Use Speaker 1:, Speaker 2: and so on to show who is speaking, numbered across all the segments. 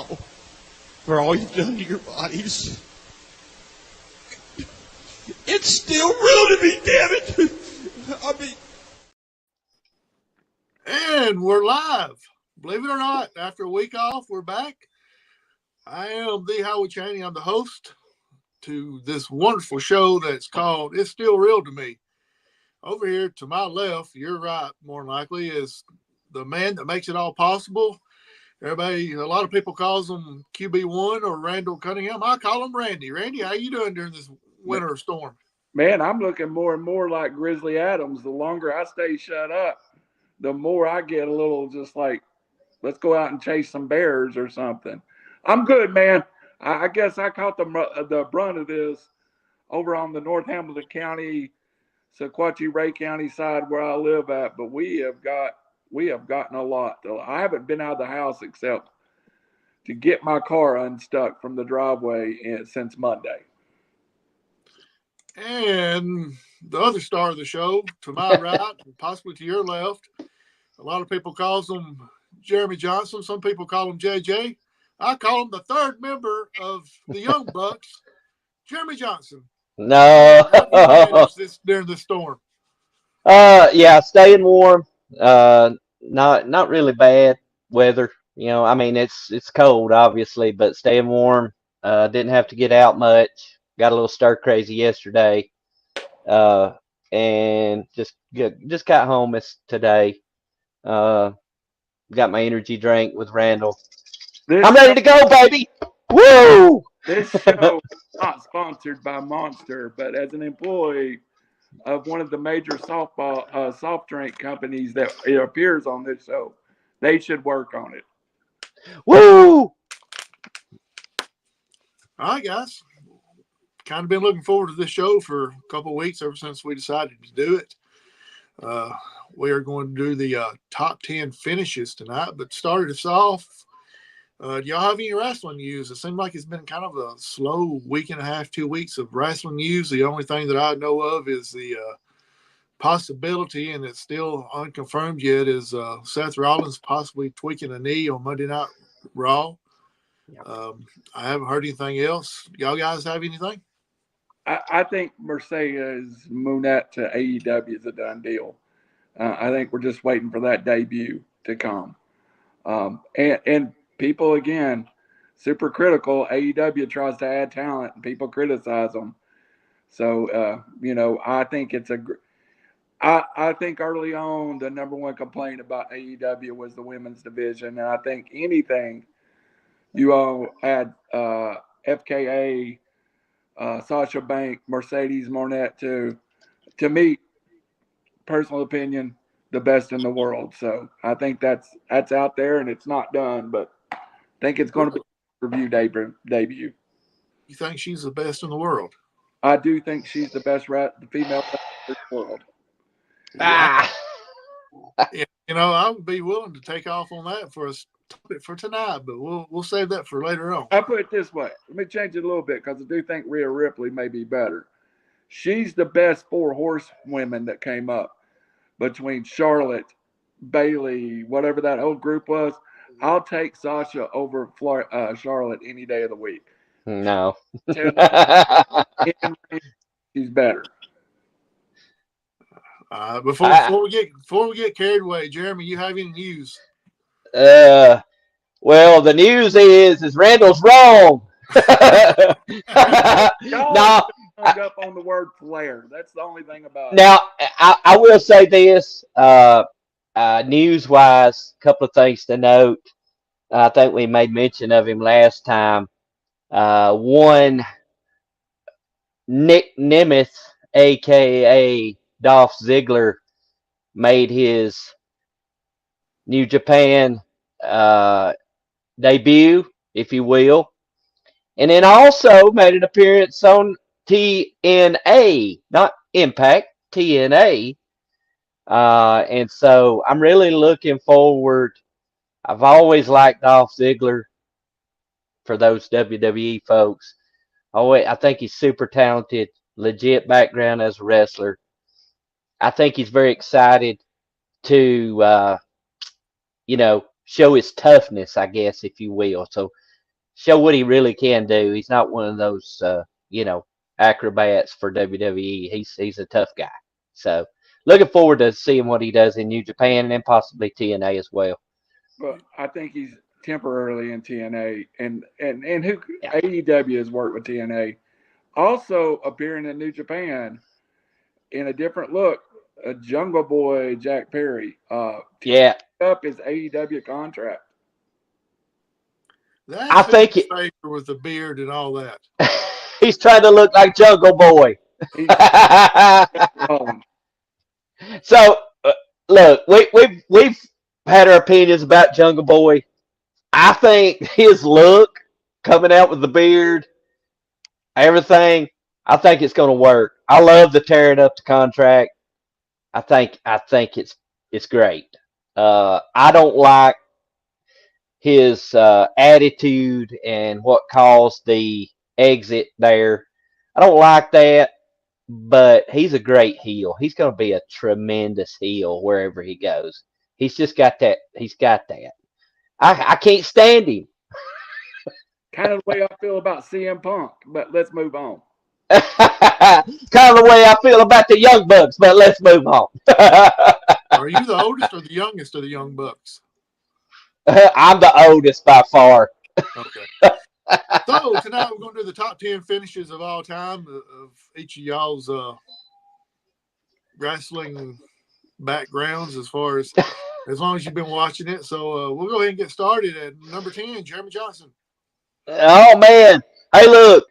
Speaker 1: now for all you've done to your bodies. It's still real to me, damn it. I mean.
Speaker 2: And we're live. Believe it or not, after a week off, we're back. I am the Howard Chaney. I'm the host to this wonderful show that's called It's Still Real to Me. Over here to my left, you're right, more than likely, is the man that makes it all possible. Everybody, a lot of people calls him QB1 or Randall Cunningham. I call him Randy. Randy, how you doing during this winter storm?
Speaker 3: Man, I'm looking more and more like Grizzly Adams. The longer I stay shut up, the more I get a little just like, let's go out and chase some bears or something. I'm good, man. I guess I caught the brunt of this over on the North Hamilton County, Sequatchie Ray County side where I live at, but we have gotten a lot. I haven't been out of the house except to get my car unstuck from the driveway since Monday.
Speaker 2: And the other star of the show, to my right, and possibly to your left, a lot of people calls him Jeremy Johnson. Some people call him JJ. I call him the third member of the Young Bucks, Jeremy Johnson.
Speaker 4: No.
Speaker 2: During this storm.
Speaker 4: Yeah, staying warm. Not really bad weather. You know, I mean it's cold obviously, but staying warm. Didn't have to get out much. Got a little stir crazy yesterday. And just got home today. Got my energy drink with Randall. I'm ready to go, baby. Woo!
Speaker 3: This show is not sponsored by Monster, but as an employee of one of the major soft drink companies that it appears on this show, they should work on it.
Speaker 4: Woo!
Speaker 2: All right, guys. Kind of been looking forward to this show for a couple of weeks ever since we decided to do it. We are going to do the top 10 finishes tonight, but started us off. Do y'all have any wrestling news? It seemed like it's been kind of a slow week and a half, 2 weeks of wrestling news. The only thing that I know of is the possibility, and it's still unconfirmed yet, is Seth Rollins possibly tweaking a knee on Monday Night Raw. I haven't heard anything else. Y'all guys have anything?
Speaker 3: I think Mercedes Moonette to AEW is a done deal. I think we're just waiting for that debut to come. And people, again, super critical. AEW tries to add talent, and people criticize them. So, I think I think early on the number one complaint about AEW was the women's division, and I think anything you all add FKA, Sasha Banks, Mercedes Moonette to me, personal opinion, the best in the world. So I think that's out there and it's not done, but I think it's going to be a review debut.
Speaker 2: You think she's the best in the world?
Speaker 3: I do think she's the best female in the world.
Speaker 4: Ah.
Speaker 2: Yeah, I would be willing to take off on that for us for tonight, but we'll save that for later on.
Speaker 3: I'll put it this way. Let me change it a little bit because I do think Rhea Ripley may be better. She's the best 4 horsewomen that came up between Charlotte, Bailey, whatever that whole group was. I'll take Sasha over Charlotte any day of the week.
Speaker 4: No.
Speaker 3: She's better.
Speaker 2: Before we get carried away, Jeremy, you have any news?
Speaker 4: Well, the news is Randall's wrong.
Speaker 3: No, hung up on the word flair. That's the only thing about it.
Speaker 4: Now, I will say this, news-wise, a couple of things to note. I think we made mention of him last time. One, Nick Nemeth, a.k.a. Dolph Ziggler, made his New Japan debut, if you will, and then also made an appearance on TNA, not Impact, TNA. And so I'm really looking forward. I've always liked Dolph Ziggler, for those WWE folks. I think he's super talented, legit background as a wrestler. I think he's very excited to, show his toughness, I guess, if you will. So show what he really can do. He's not one of those, acrobats for WWE. He's a tough guy. So looking forward to seeing what he does in New Japan and then possibly TNA as well.
Speaker 3: But I think he's temporarily in TNA, and who
Speaker 4: Yeah.
Speaker 3: AEW has worked with TNA, also appearing in New Japan in a different look. Jungle Boy Jack Perry.
Speaker 4: Yeah.
Speaker 3: Up his AEW contract.
Speaker 2: That's
Speaker 4: I think
Speaker 2: his favor with the beard and all that.
Speaker 4: he's trying to look like Jungle Boy. So look, we've had our opinions about Jungle Boy. I think his look coming out with the beard, everything, I think it's going to work. I love the tearing up the contract. I think it's great. I don't like his attitude and what caused the exit there. I don't like that, but he's a great heel. He's going to be a tremendous heel wherever he goes. He's just got that. He's got that. I can't stand him.
Speaker 3: Kind of the way I feel about CM Punk, but let's move on.
Speaker 4: Kind of the way I feel about the Young Bucks, but let's move on.
Speaker 2: Are you the oldest or the youngest of the Young Bucks?
Speaker 4: I'm the oldest by far.
Speaker 2: Okay. So tonight we're going to do the top 10 finishes of all time of each of y'all's wrestling backgrounds as long as you've been watching it. So we'll go ahead and get started at number 10, Jeremy Johnson.
Speaker 4: Oh man! Hey, look,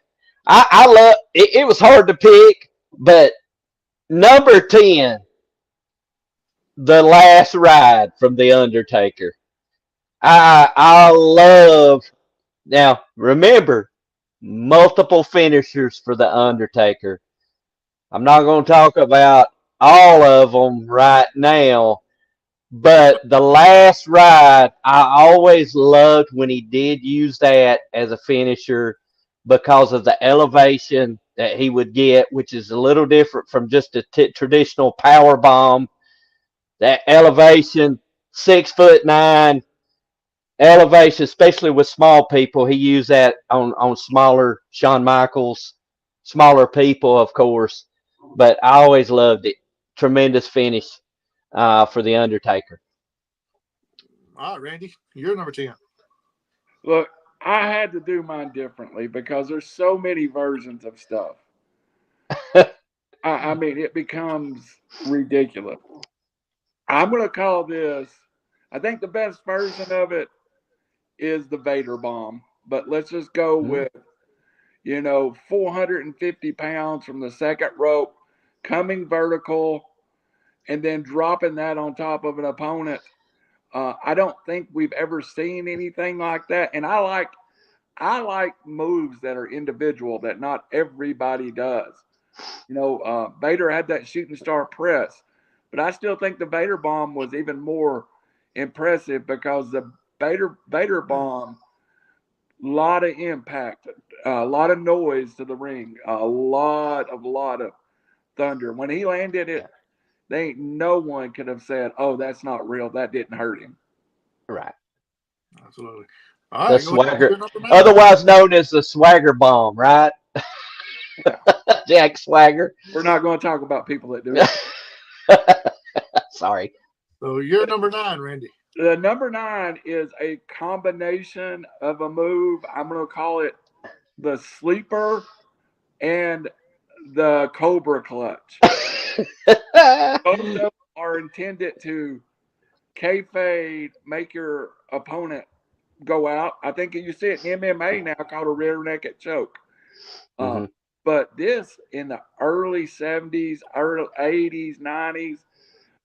Speaker 4: I love it. It was hard to pick, but number 10, the last ride from the Undertaker. I love. Now remember, multiple finishers for the Undertaker. I'm not going to talk about all of them right now, but the last ride, I always loved when he did use that as a finisher because of the elevation that he would get, which is a little different from just a traditional power bomb. That elevation, 6'9" elevation, especially with small people. He used that on smaller Shawn Michaels, smaller people, of course. But I always loved it. Tremendous finish for the Undertaker.
Speaker 2: All right, Randy, you're number 10.
Speaker 3: Look, I had to do mine differently because there's so many versions of stuff. I mean, it becomes ridiculous. I'm going to call this, I think the best version of it is the Vader bomb. But let's just go with, 450 pounds from the second rope, coming vertical, and then dropping that on top of an opponent. I don't think we've ever seen anything like that. And I like moves that are individual that not everybody does. Vader had that shooting star press, but I still think the Vader bomb was even more impressive because the Vader bomb, lot of impact, a lot of noise to the ring, a lot of thunder. When he landed it, no one could have said, "Oh, that's not real. That didn't hurt him."
Speaker 4: Right.
Speaker 2: Absolutely. All
Speaker 4: The
Speaker 2: right,
Speaker 4: swagger, otherwise known as the Swagger bomb, right?
Speaker 3: Yeah.
Speaker 4: Jack Swagger.
Speaker 3: We're not going to talk about people that do it.
Speaker 4: Sorry.
Speaker 2: So you're number 9, Randy.
Speaker 3: The number 9 is a combination of a move. I'm going to call it the sleeper and the Cobra clutch. Both of them are intended to kayfabe, make your opponent go out. I think you see it in MMA now called a rear naked choke. But this in the early 70s, early 80s, 90s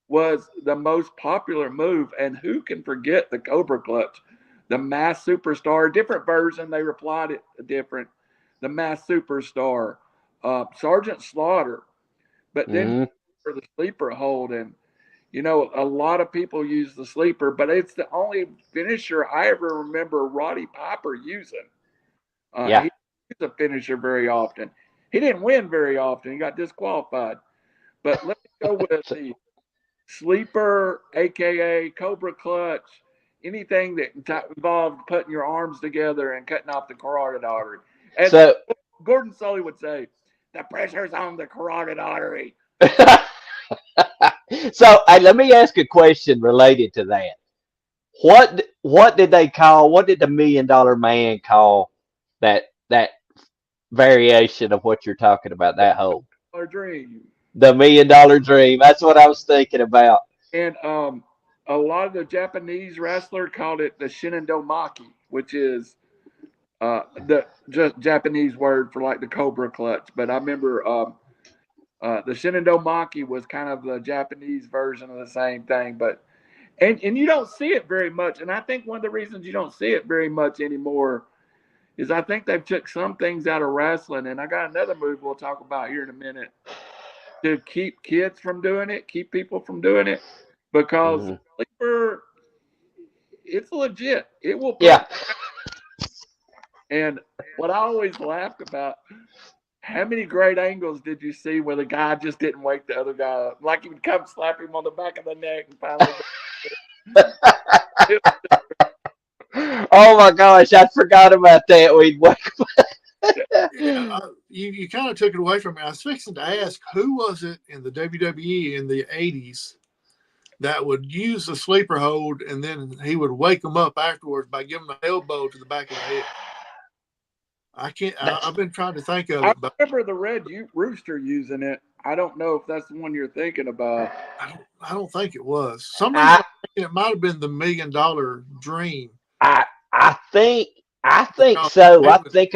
Speaker 3: was the most popular move. And who can forget the Cobra clutch? The Mass Superstar, different version. They replied it different. The Mass Superstar, Sergeant Slaughter. But then for the sleeper hold, and a lot of people use the sleeper, but it's the only finisher I ever remember Roddy Piper using. He didn't use a finisher very often. He didn't win very often. He got disqualified. But let's go with the sleeper, a.k.a. Cobra clutch, anything that involved putting your arms together and cutting off the carotid artery. And
Speaker 4: So,
Speaker 3: Gordon Sully would say, the pressure's on the carotid artery.
Speaker 4: so let me ask a question related to that. What did they call? What did the $1 Million Man call that variation of what you're talking about? That whole
Speaker 3: Our dream.
Speaker 4: the $1 Million Dream. That's what I was thinking about.
Speaker 3: And a lot of the Japanese wrestler called it the Shinendomaki, which is the just Japanese word for like the Cobra Clutch. But I remember the Shinendomaki was kind of the Japanese version of the same thing. But and you don't see it very much. And I think one of the reasons you don't see it very much anymore is I think they've took some things out of wrestling. And I got another move we'll talk about here in a minute to keep kids from doing it, keep people from doing it, because sleeper, it's legit. It will.
Speaker 4: Yeah.
Speaker 3: And what I always laughed about, how many great angles did you see where the guy just didn't wake the other guy up? Like he would come slap him on the back of the neck and finally.
Speaker 4: Oh my gosh, I forgot about that. We'd wake
Speaker 2: You kind of took it away from me. I was fixing to ask, who was it in the WWE in the 80s that would use the sleeper hold and then he would wake them up afterwards by giving an elbow to the back of the head? I can't. I've been trying to think of it.
Speaker 3: I remember the Red Rooster using it. I don't know if that's the one you're thinking about.
Speaker 2: I don't think it was. Some reason it might have been the $1 Million Dream.
Speaker 4: I think so. I think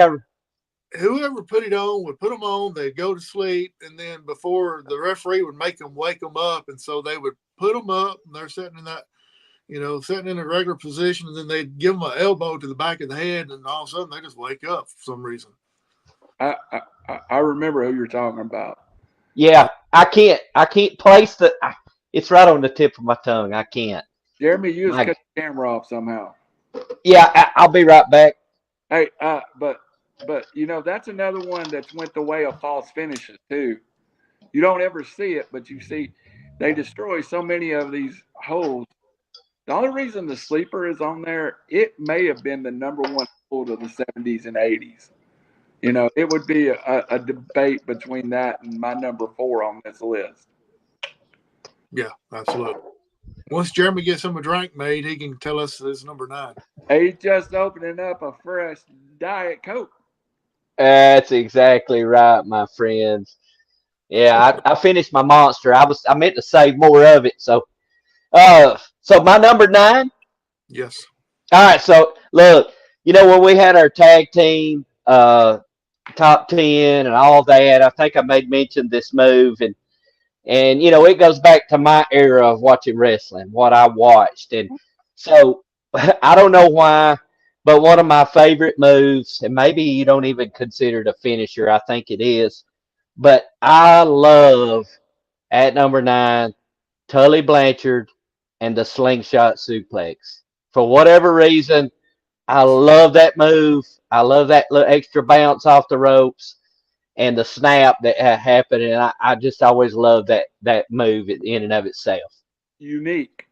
Speaker 2: whoever put it on would put them on. They'd go to sleep, and then before the referee would make them wake them up, and so they would put them up, and they're sitting in that, sitting in a regular position, and then they'd give them an elbow to the back of the head, and all of a sudden they just wake up for some reason.
Speaker 3: I remember who you're talking about.
Speaker 4: Yeah, I can't place the. It's right on the tip of my tongue. I can't.
Speaker 3: Jeremy, you just cut the camera off somehow.
Speaker 4: Yeah, I'll be right back.
Speaker 3: Hey, but that's another one that's went the way of false finishes too. You don't ever see it, but you see they destroy so many of these holds. The only reason the sleeper is on there, it may have been the number one hold of the 70s and 80s. It would be a debate between that and my number 4 on this list.
Speaker 2: Yeah, absolutely. Once Jeremy gets him a drink made, he can tell us his number 9.
Speaker 3: He's just opening up a fresh Diet Coke.
Speaker 4: That's exactly right, my friends. Yeah, I finished my Monster. I meant to save more of it. So my number 9.
Speaker 2: Yes.
Speaker 4: All right. So look, when we had our tag team top 10 and all that, I think I made mention this move and it goes back to my era of watching wrestling, what I watched. And so I don't know why, but one of my favorite moves, and maybe you don't even consider it a finisher, I think it is, but I love at number 9, Tully Blanchard and the slingshot suplex. For whatever reason, I love that move. I love that little extra bounce off the ropes and the snap that happened. And I just always love that move in and of itself.
Speaker 3: Unique.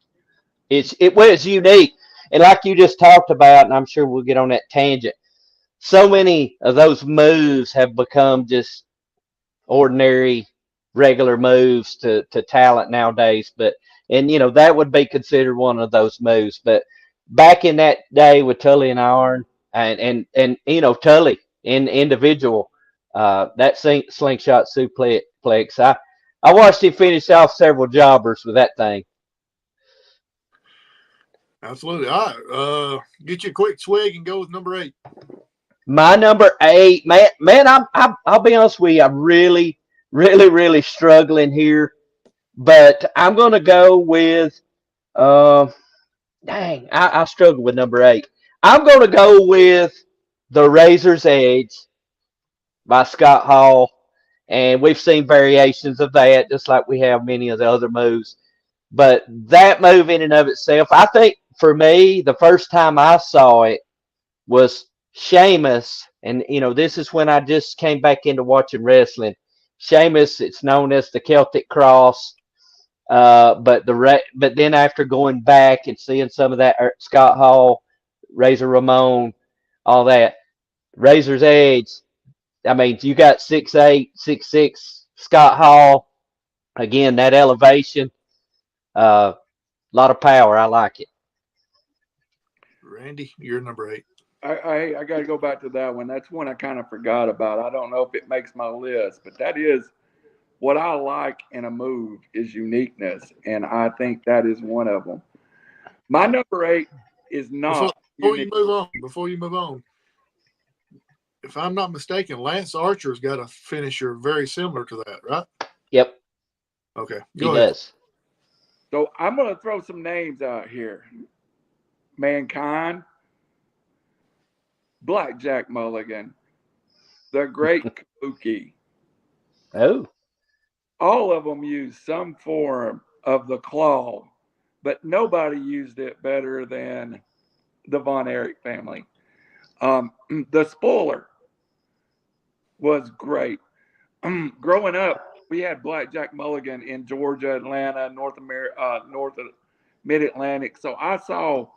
Speaker 4: It was unique. And like you just talked about, and I'm sure we'll get on that tangent, so many of those moves have become just ordinary, regular moves to talent nowadays. And that would be considered one of those moves. But back in that day with Tully and Arn and Tully in individual, that slingshot suplex, I watched him finish off several jobbers with that thing.
Speaker 2: Absolutely. All right. Get you a quick swig and go with number 8.
Speaker 4: My number 8, man, I'll be honest with you, I'm really, really, really struggling here, but I'm gonna go with I struggle with number 8. I'm gonna go with The Razor's Edge by Scott Hall, and we've seen variations of that, just like we have many of the other moves. But that move in and of itself, I think for me, the first time I saw it was Sheamus, and this is when I just came back into watching wrestling. Sheamus, it's known as the Celtic Cross. But then after going back and seeing some of that Scott Hall, Razor Ramon, all that, Razor's Edge. I mean, you got 6'8", 6'6", Scott Hall. Again, that elevation, a lot of power. I like it.
Speaker 2: Randy, you're number 8.
Speaker 3: I got to go back to that one. That's one I kind of forgot about. I don't know if it makes my list, but that is what I like in a move is uniqueness, and I think that is one of them. My number 8 is not
Speaker 2: before you move on. If I'm not mistaken, Lance Archer's got a finisher very similar to that, right?
Speaker 4: Yep.
Speaker 2: Okay.
Speaker 4: He does.
Speaker 3: So I'm going to throw some names out here. Mankind, Blackjack Mulligan, the Great Kabuki.
Speaker 4: Oh.
Speaker 3: All of them use some form of the claw, but nobody used it better than the Von Erich family. The spoiler was great. Growing up, we had Blackjack Mulligan in Georgia, Atlanta, North of Mid-Atlantic. So I saw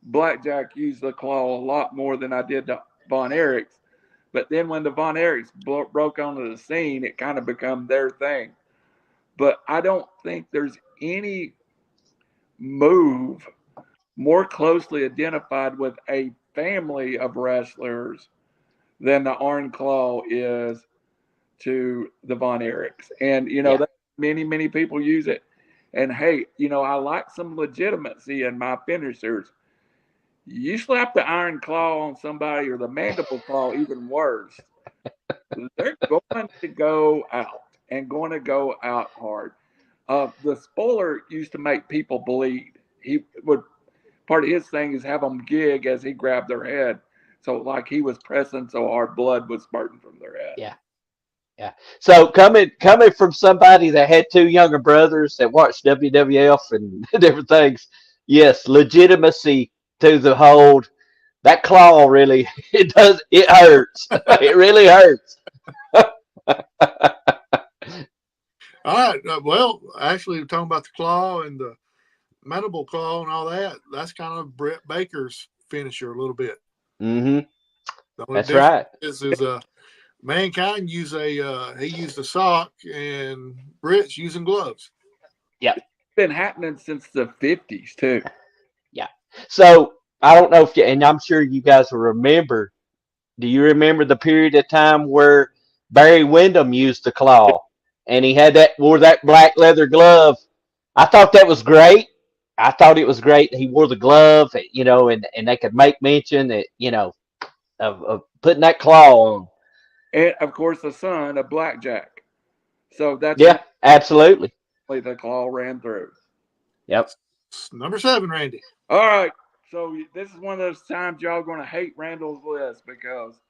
Speaker 3: Blackjack use the claw a lot more than I did the Von Erichs. But then when the Von Erichs broke onto the scene, it kind of became their thing. But I don't think there's any move more closely identified with a family of wrestlers than the Iron Claw is to the Von Erichs. And, many people use it. And, hey, I like some legitimacy in my finishers. You slap the Iron Claw on somebody or the Mandible Claw, even worse, they're going to go out and going to go out hard. The spoiler used to make people bleed. Part of his thing is have them gig as he grabbed their head. So like he was pressing so hard, blood was spurting from their head.
Speaker 4: Yeah. Yeah. So coming from somebody that had 2 younger brothers that watched WWF and different things, yes, legitimacy to the hold. That claw really, it hurts. It really hurts.
Speaker 2: All right. Well, actually, we're talking about the claw and the mandible claw and all that. That's kind of Britt Baker's finisher a little bit.
Speaker 4: Mm-hmm.
Speaker 2: That's
Speaker 4: right.
Speaker 2: Is Mankind he used a sock, and Britt's using gloves.
Speaker 4: Yeah.
Speaker 3: It's been happening since the 50s, too.
Speaker 4: Yeah. So I don't know if and I'm sure you guys will remember. Do you remember the period of time where Barry Windham used the claw and he wore that black leather glove? I thought that was great. I thought it was great. He wore the glove, and they could make mention that, of putting that claw on.
Speaker 3: And, of course, the son of Blackjack. So that's
Speaker 4: absolutely.
Speaker 3: The claw ran through.
Speaker 4: Yep.
Speaker 2: Number 7, Randy.
Speaker 3: All right. So this is one of those times y'all going to hate Randall's list because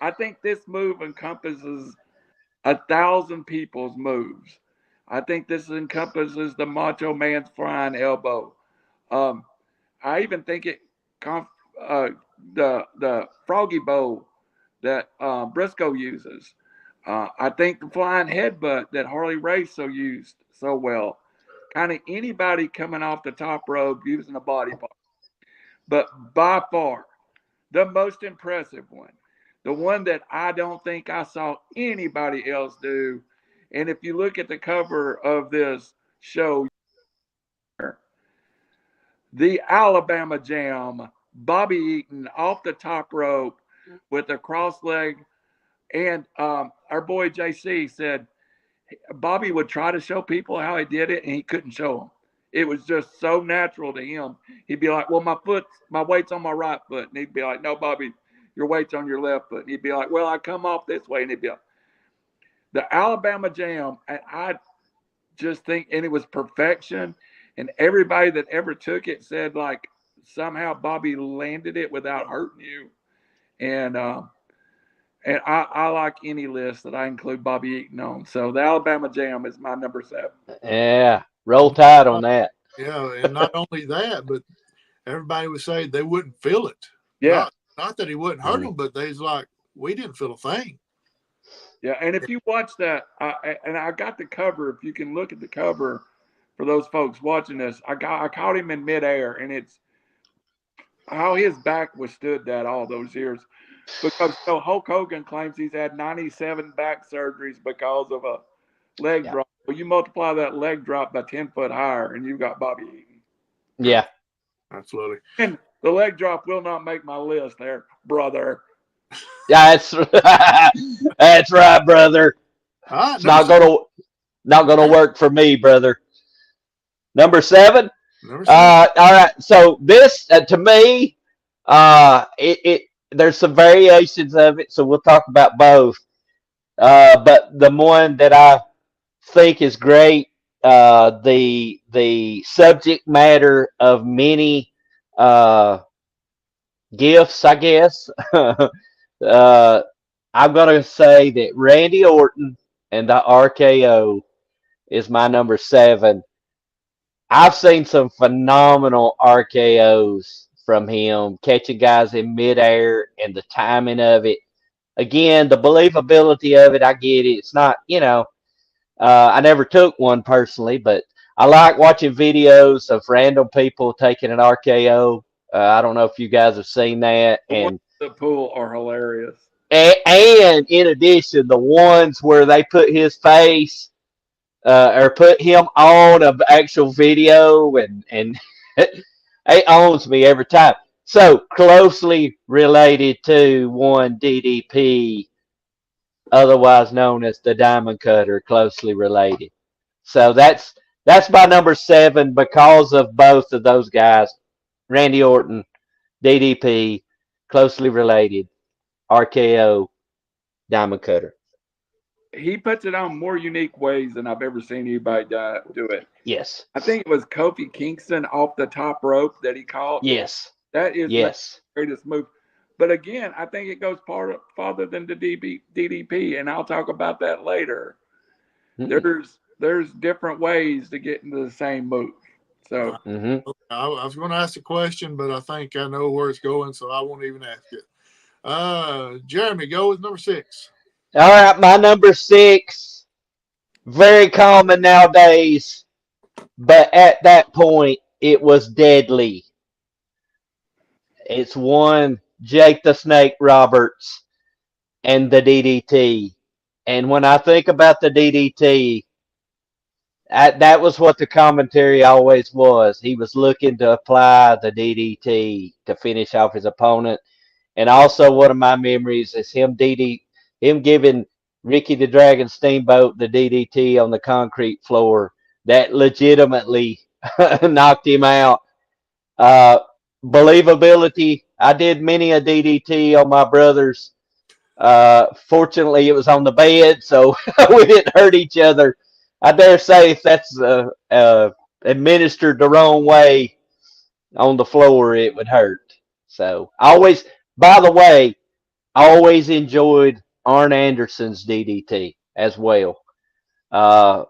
Speaker 3: I think this move encompasses 1,000 people's moves. I think this encompasses the Macho Man's flying elbow. I even think it the froggy bow that Briscoe uses. I think the flying headbutt that Harley Race used so well. Kind of anybody coming off the top rope using a body part. But by far, the most impressive one, the one that I don't think I saw anybody else do, and if you look at the cover of this show, the Alabama Jam, Bobby Eaton off the top rope with a cross leg. And our boy JC said Bobby would try to show people how he did it, and he couldn't show them. It was just so natural to him. He'd be like, well, my weight's on my right foot. And he'd be like, no, Bobby, your weight's on your left foot. And he'd be like, well, I come off this way. And he'd be like, the Alabama Jam, and I just think, and it was perfection. And everybody that ever took it said, like, somehow Bobby landed it without hurting you. And I like any list that I include Bobby Eaton on. So the Alabama Jam is my number 7.
Speaker 4: Yeah, roll tide on that.
Speaker 2: Yeah, and not only that, but everybody would say they wouldn't feel it.
Speaker 3: Yeah.
Speaker 2: Not that he wouldn't hurt them, but they's like, we didn't feel a thing.
Speaker 3: Yeah, and if you watch that, and I got the cover, if you can look at the cover, for those folks watching this, I caught him in midair, and it's how his back withstood that all those years. Because Hulk Hogan claims he's had 97 back surgeries because of a leg drop. Well, you multiply that leg drop by 10 foot higher, and you've got Bobby Eaton.
Speaker 4: Yeah.
Speaker 2: Absolutely.
Speaker 3: And the leg drop will not make my list there, brother.
Speaker 4: That's that's right, brother.
Speaker 2: All right,
Speaker 4: It's not gonna work for me, brother. Number 7.
Speaker 2: Number 7.
Speaker 4: All right. So this to me, there's some variations of it. So we'll talk about both. But the one that I think is great, the subject matter of many gifts, I guess. I'm gonna say that Randy Orton and the RKO is my number 7. I've seen some phenomenal RKOs from him, catching guys in midair and the timing of it. Again, the believability of it, I get it. It's not, I never took one personally, but I like watching videos of random people taking an RKO. I don't know if you guys have seen that. And
Speaker 3: the pool are hilarious.
Speaker 4: And in addition, the ones where they put his face or put him on an actual video, and it owns me every time. So closely related to one DDP, otherwise known as the Diamond Cutter, closely related. So that's my number 7 because of both of those guys, Randy Orton, DDP, closely related, RKO, Diamond Cutter.
Speaker 3: He puts it on more unique ways than I've ever seen anybody do it.
Speaker 4: Yes.
Speaker 3: I think it was Kofi Kingston off the top rope that he caught.
Speaker 4: Yes.
Speaker 3: That is
Speaker 4: the
Speaker 3: greatest move. But again, I think it goes farther than the DDP, and I'll talk about that later.
Speaker 4: Mm-hmm.
Speaker 3: There's different ways to get into the same move. So
Speaker 2: I was going to ask a question, but I think I know where it's going, so I won't even ask it. Jeremy, go with number 6.
Speaker 4: All right, my number 6, very common nowadays, but at that point, it was deadly. It's one Jake the Snake Roberts and the DDT. And when I think about the DDT, that was what the commentary always was. He was looking to apply the DDT to finish off his opponent. And also, one of my memories is him giving Ricky the Dragon Steamboat the DDT on the concrete floor that legitimately knocked him out. Believability. I did many a DDT on my brothers. Fortunately, it was on the bed, so we didn't hurt each other. I dare say if that's administered the wrong way on the floor, it would hurt. So by the way, I always enjoyed Arn Anderson's DDT as well.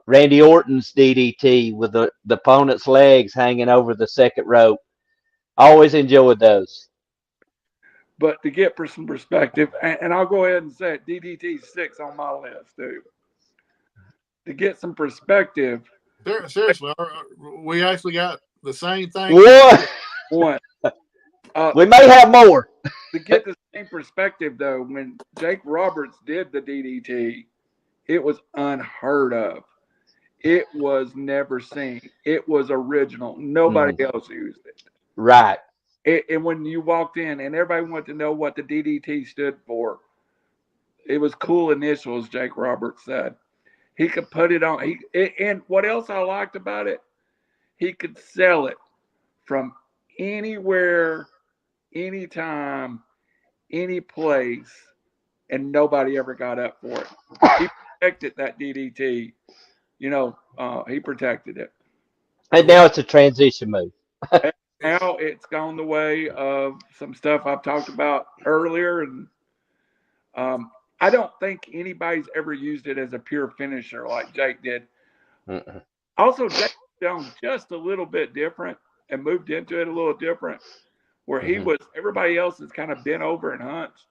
Speaker 4: Randy Orton's DDT with the opponent's legs hanging over the second rope. I always enjoyed those.
Speaker 3: But to get some perspective, and I'll go ahead and say it, DDT 6 on my list, too. To get some perspective.
Speaker 2: Seriously, we actually got the same thing.
Speaker 3: One.
Speaker 4: We may have more.
Speaker 3: To get the same perspective, though, when Jake Roberts did the DDT, it was unheard of. It was never seen. It was original. Nobody else used it.
Speaker 4: Right.
Speaker 3: And when you walked in and everybody wanted to know what the DDT stood for, it was cool initials, Jake Roberts said. He could put it on. And what else I liked about it, he could sell it from anywhere, anytime, any place, and nobody ever got up for it. He protected that DDT. He protected it.
Speaker 4: And now it's a transition move.
Speaker 3: Now it's gone the way of some stuff I've talked about earlier, and I don't think anybody's ever used it as a pure finisher like Jake did. Also, Jake was just a little bit different and moved into it a little different, where he was, everybody else is kind of bent over and hunched.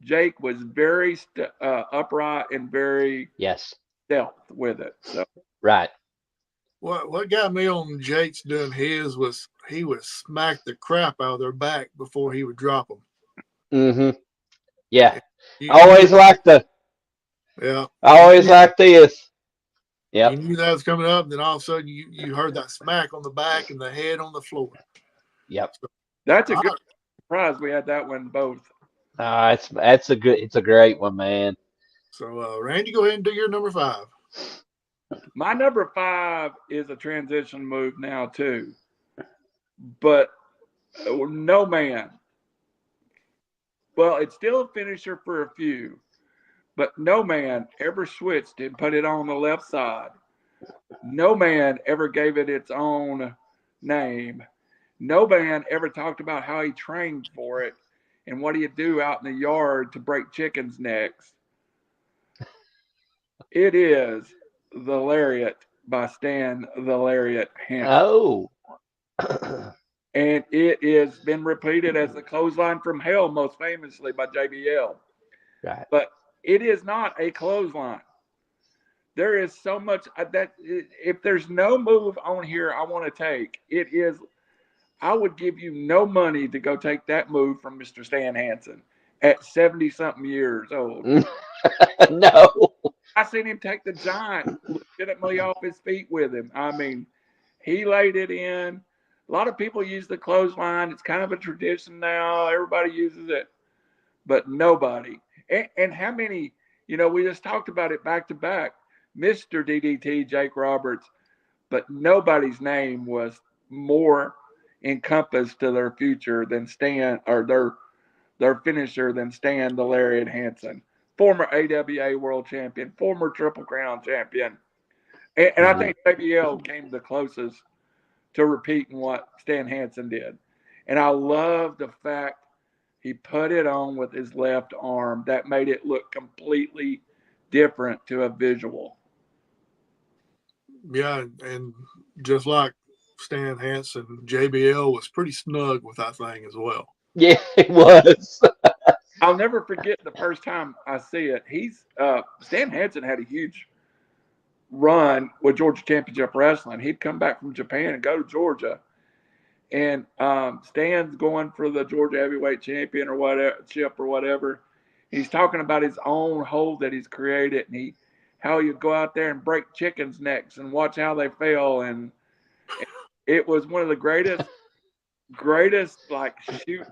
Speaker 3: Jake was very upright and very stealth with it. So.
Speaker 4: Right.
Speaker 2: What got me on Jake's doing his was he would smack the crap out of their back before he would drop them.
Speaker 4: Mm-hmm. Yeah.
Speaker 2: You knew, yeah,
Speaker 4: I always like this.
Speaker 2: you
Speaker 4: Yep.
Speaker 2: knew that was coming up. Then all of a sudden you heard that smack on the back and the head on the floor.
Speaker 4: Yep.
Speaker 2: So,
Speaker 3: That's a good surprise. We had that one both.
Speaker 4: It's a great one, man.
Speaker 2: So Randy, go ahead and do your number 5.
Speaker 3: My number 5 is a transition move now too, but no man. Well, it's still a finisher for a few, but no man ever switched and put it on the left side. No man ever gave it its own name. No man ever talked about how he trained for it and what he'd do out in the yard to break chickens' necks. It is The Lariat by Stan the Lariat Hansen.
Speaker 4: Oh.
Speaker 3: And it has been repeated as the clothesline from hell, most famously by JBL.
Speaker 4: Right.
Speaker 3: But it is not a clothesline. There is so much that if there's no move on here I want to take, it is. I would give you no money to go take that move from Mr. Stan Hansen at 70-something years old.
Speaker 4: No.
Speaker 3: I seen him take the giant legitimately off his feet with him. I mean, he laid it in. A lot of people use the clothesline. It's kind of a tradition now. Everybody uses it, but nobody. And how many, we just talked about it back to back. Mr. DDT, Jake Roberts, but nobody's name was more encompassed to their future than Stan, or their finisher than Stan the Lariat Hansen, former AWA World Champion, former Triple Crown Champion. And I think JBL came the closest to repeating what Stan Hansen did. And I love the fact he put it on with his left arm. That made it look completely different to a visual.
Speaker 2: Yeah, and just like Stan Hansen, JBL was pretty snug with that thing as well.
Speaker 4: Yeah, it was.
Speaker 3: I'll never forget the first time I see it. Stan Hansen had a huge run with Georgia Championship Wrestling. He'd come back from Japan and go to Georgia, and Stan's going for the Georgia Heavyweight Champion or whatever. He's talking about his own hold that he's created, and how you go out there and break chickens' necks and watch how they fail. And it was one of the greatest like shoot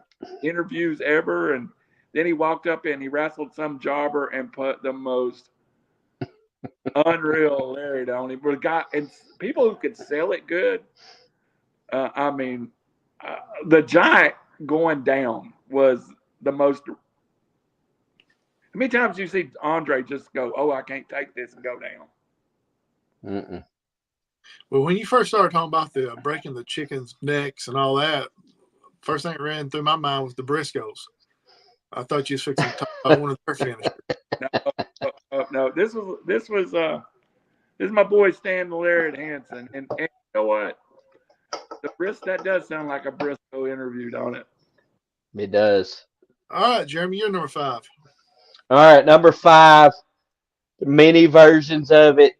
Speaker 3: interviews ever. And then he walked up and he wrestled some jobber and put the most unreal lariat on him. And people who could sell it good. The giant going down was the most. How many times do you see Andre just go, "Oh, I can't take this," and go down?
Speaker 4: Mm-mm.
Speaker 2: Well, when you first started talking about the breaking the chickens' necks and all that, first thing that ran through my mind was the Briscoes. I thought you was fixing to talk about one of their finishers.
Speaker 3: No. This was my boy Stan the Lariat Hansen, and you know what? That does sound like a Briscoe interview, don't it?
Speaker 4: It does.
Speaker 2: All right, Jeremy, you're number 5.
Speaker 4: All right, number 5. Many versions of it,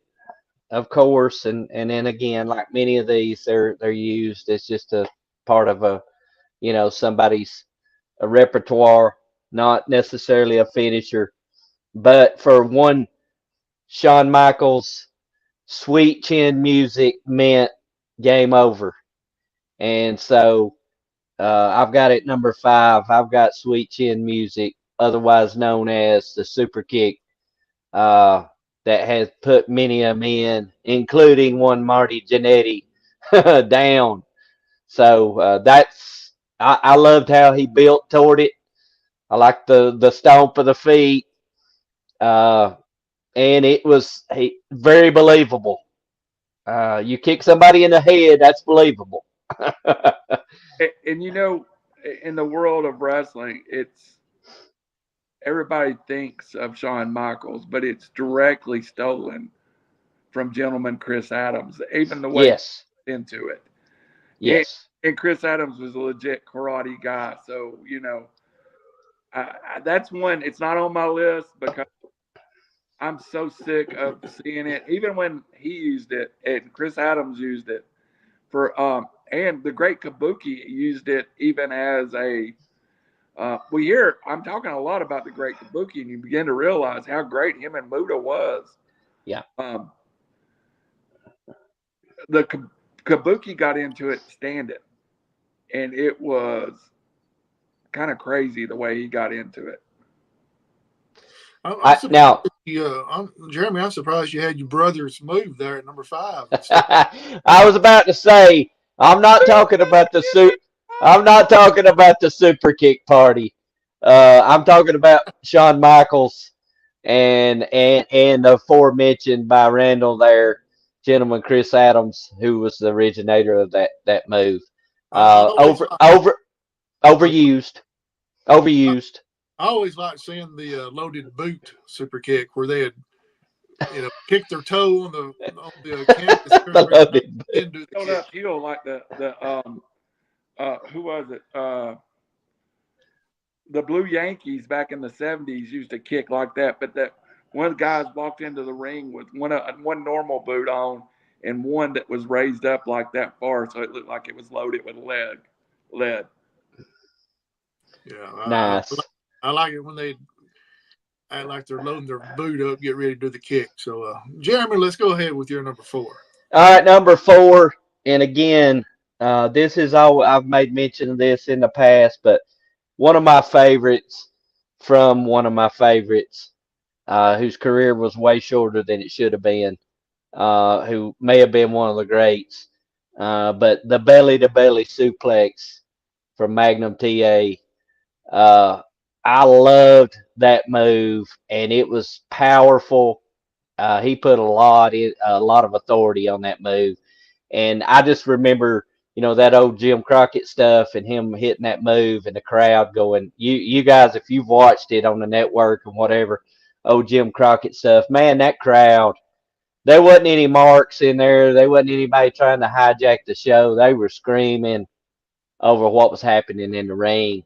Speaker 4: of course, and then again, like many of these, they're used as just a part of somebody's a repertoire, not necessarily a finisher. But for one, Shawn Michaels, Sweet Chin Music meant game over. And so I've got it number 5. I've got Sweet Chin Music, otherwise known as the Super Kick, that has put many of them in, including one Marty Jannetty, down. So I loved how he built toward it. I like the stomp of the feet, and it was very believable. You kick somebody in the head, that's believable.
Speaker 3: And in the world of wrestling, everybody thinks of Shawn Michaels, but it's directly stolen from Gentleman Chris Adams. Even the way
Speaker 4: Yes.
Speaker 3: into it.
Speaker 4: Yes.
Speaker 3: And Chris Adams was a legit karate guy, so that's one. It's not on my list because I'm so sick of seeing it. Even when he used it and Chris Adams used it for, and the great Kabuki used it even as a. We hear I'm talking a lot about the great Kabuki, and you begin to realize how great him and Muda was.
Speaker 4: Yeah.
Speaker 3: The Kabuki got into it standing, and it was kind of crazy the way he got into it.
Speaker 2: Jeremy, I'm surprised you had your brothers move there at number 5.
Speaker 4: I was about to say, I'm not talking about the super kick party. I'm talking about Shawn Michaels and the aforementioned by Randall there, gentleman Chris Adams, who was the originator of that move. Overused.
Speaker 2: I always liked seeing the loaded boot super kick where they had, kick their toe on the canvas.
Speaker 3: Going uphill like the who was it? The Blue Yankees back in the 70s used to kick like that, but that one of the guys walked into the ring with one normal boot on and one that was raised up like that far, so it looked like it was loaded with lead.
Speaker 2: Yeah,
Speaker 4: nice.
Speaker 2: I like it when they act like they're loading their boot up, get ready to do the kick. So, Jeremy, let's go ahead with your number 4.
Speaker 4: All right, number 4, and again, this is all I've made mention of this in the past, but one of my favorites from one of my favorites, whose career was way shorter than it should have been, who may have been one of the greats, but the belly-to-belly suplex from Magnum TA. I loved that move, and it was powerful. He put a lot of authority on that move, and I just remember, that old Jim Crockett stuff and him hitting that move and the crowd going. You guys, if you've watched it on the network and whatever, old Jim Crockett stuff, man, that crowd. There wasn't any marks in there. There wasn't anybody trying to hijack the show. They were screaming over what was happening in the ring,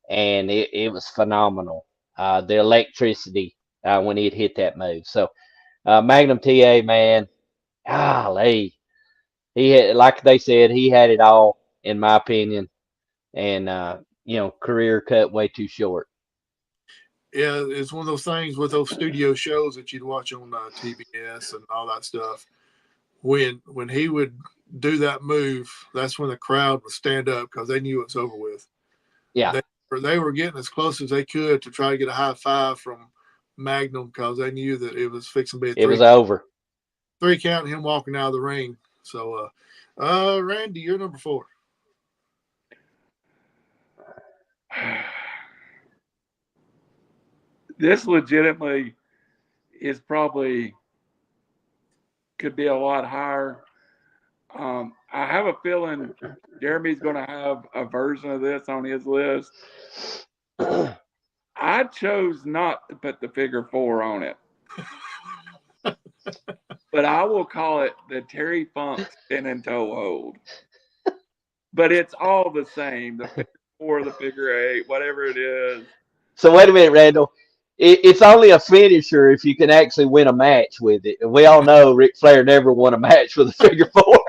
Speaker 4: and it was phenomenal. The electricity when he'd hit that move. So Magnum TA, man, golly, he had, like they said, he had it all in my opinion, and career cut way too short.
Speaker 2: Yeah, it's one of those things with those studio shows that you'd watch on TBS and all that stuff. When he would do that move, that's when the crowd would stand up because they knew it was over with.
Speaker 4: Yeah,
Speaker 2: they were getting as close as they could to try to get a high five from Magnum because they knew that it was fixing to be
Speaker 4: it was over.
Speaker 2: 3 count and him walking out of the ring. So, Randy, you're number 4.
Speaker 3: This legitimately is probably could be a lot higher. I have a feeling Jeremy's going to have a version of this on his list. I chose not to put the figure 4 on it. But I will call it the Terry Funk spinning toe hold. But it's all the same. The figure 4, the figure 8, whatever it is.
Speaker 4: So wait a minute, Randall. It's only a finisher if you can actually win a match with it. And we all know Ric Flair never won a match with a figure 4.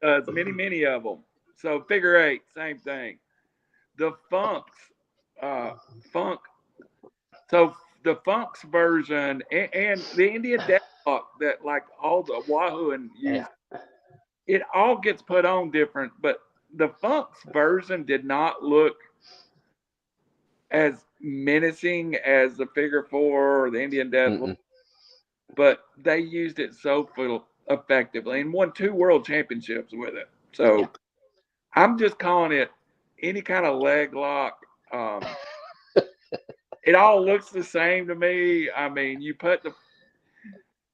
Speaker 3: There's many of them. So figure 8, same thing. The Funk's So the Funk's version and the Indian Deathlock that like all the Wahoo and used, it all gets put on different, but the Funk's version did not look as menacing as the figure 4 or the Indian Deathlock, but they used it so effectively and won 2 world championships with it. So I'm just calling it any kind of leg lock. It all looks the same to me. I mean, you put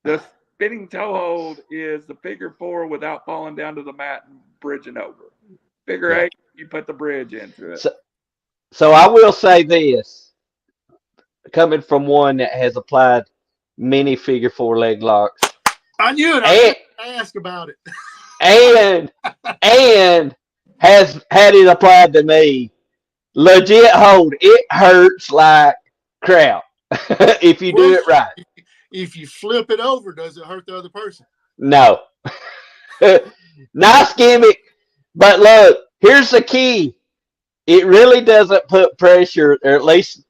Speaker 3: the spinning toe hold is the figure 4 without falling down to the mat and bridging over. Figure 8, you put the bridge into it.
Speaker 4: So I will say this, coming from one that has applied many figure 4 leg locks.
Speaker 2: I knew it. I asked about it.
Speaker 4: and has had it applied to me. Legit hold. It hurts like crap. if you do it right.
Speaker 2: If you flip it over, does it hurt the other person?
Speaker 4: No. Nice gimmick. But look, here's the key. It really doesn't put pressure, or at least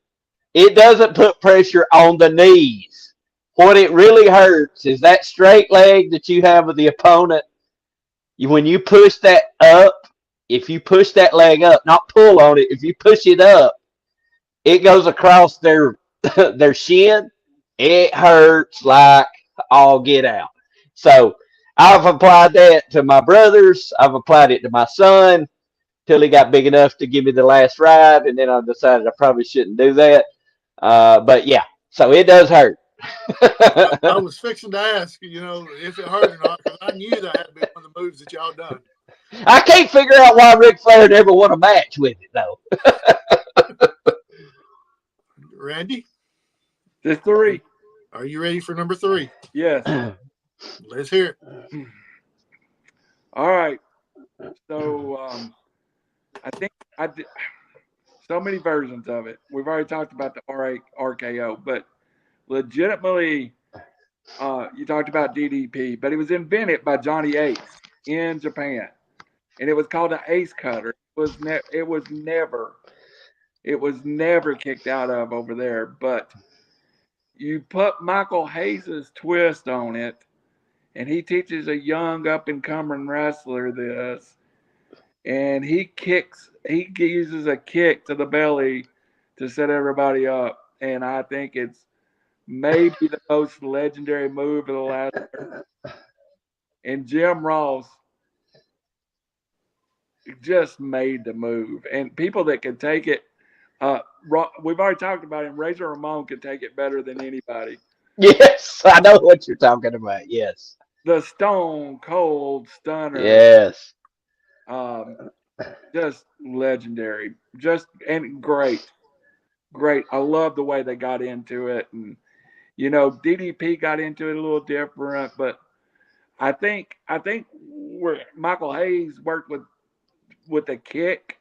Speaker 4: it doesn't put pressure on the knees. What it really hurts is that straight leg that you have of the opponent. When you push that up, if you push that leg up, not pull on it, if you push it up, it goes across their their shin. It hurts like all get out. So I've applied that to my brothers. I've applied it to my son till he got big enough to give me the last ride, and then I decided I probably shouldn't do that. But yeah, so it does hurt.
Speaker 2: I was fixing to ask, if it hurt or not, because I knew that had to be one of the moves that y'all done.
Speaker 4: I can't figure out why Ric Flair never won a match with it, though.
Speaker 2: Randy?
Speaker 3: There's 3.
Speaker 2: Are you ready for number 3?
Speaker 3: Yes.
Speaker 2: Let's hear it.
Speaker 3: All right. So I think I did so many versions of it. We've already talked about the RKO, but legitimately, you talked about DDP, but it was invented by Johnny Ace in Japan, and it was called an ace cutter. It was never kicked out of over there, but you put Michael Hayes' twist on it, and he teaches a young up-and-coming wrestler this, and he uses a kick to the belly to set everybody up, and I think it's maybe the most legendary move of the last year. And Jim Ross just made the move, and people that can take it, we've already talked about him. Razor Ramon can take it better than anybody.
Speaker 4: Yes, I know what you're talking about. Yes.
Speaker 3: The Stone Cold Stunner.
Speaker 4: Yes.
Speaker 3: Just legendary. And great. Great. I love the way they got into it. And, DDP got into it a little different, but I think where Michael Hayes worked with the kick,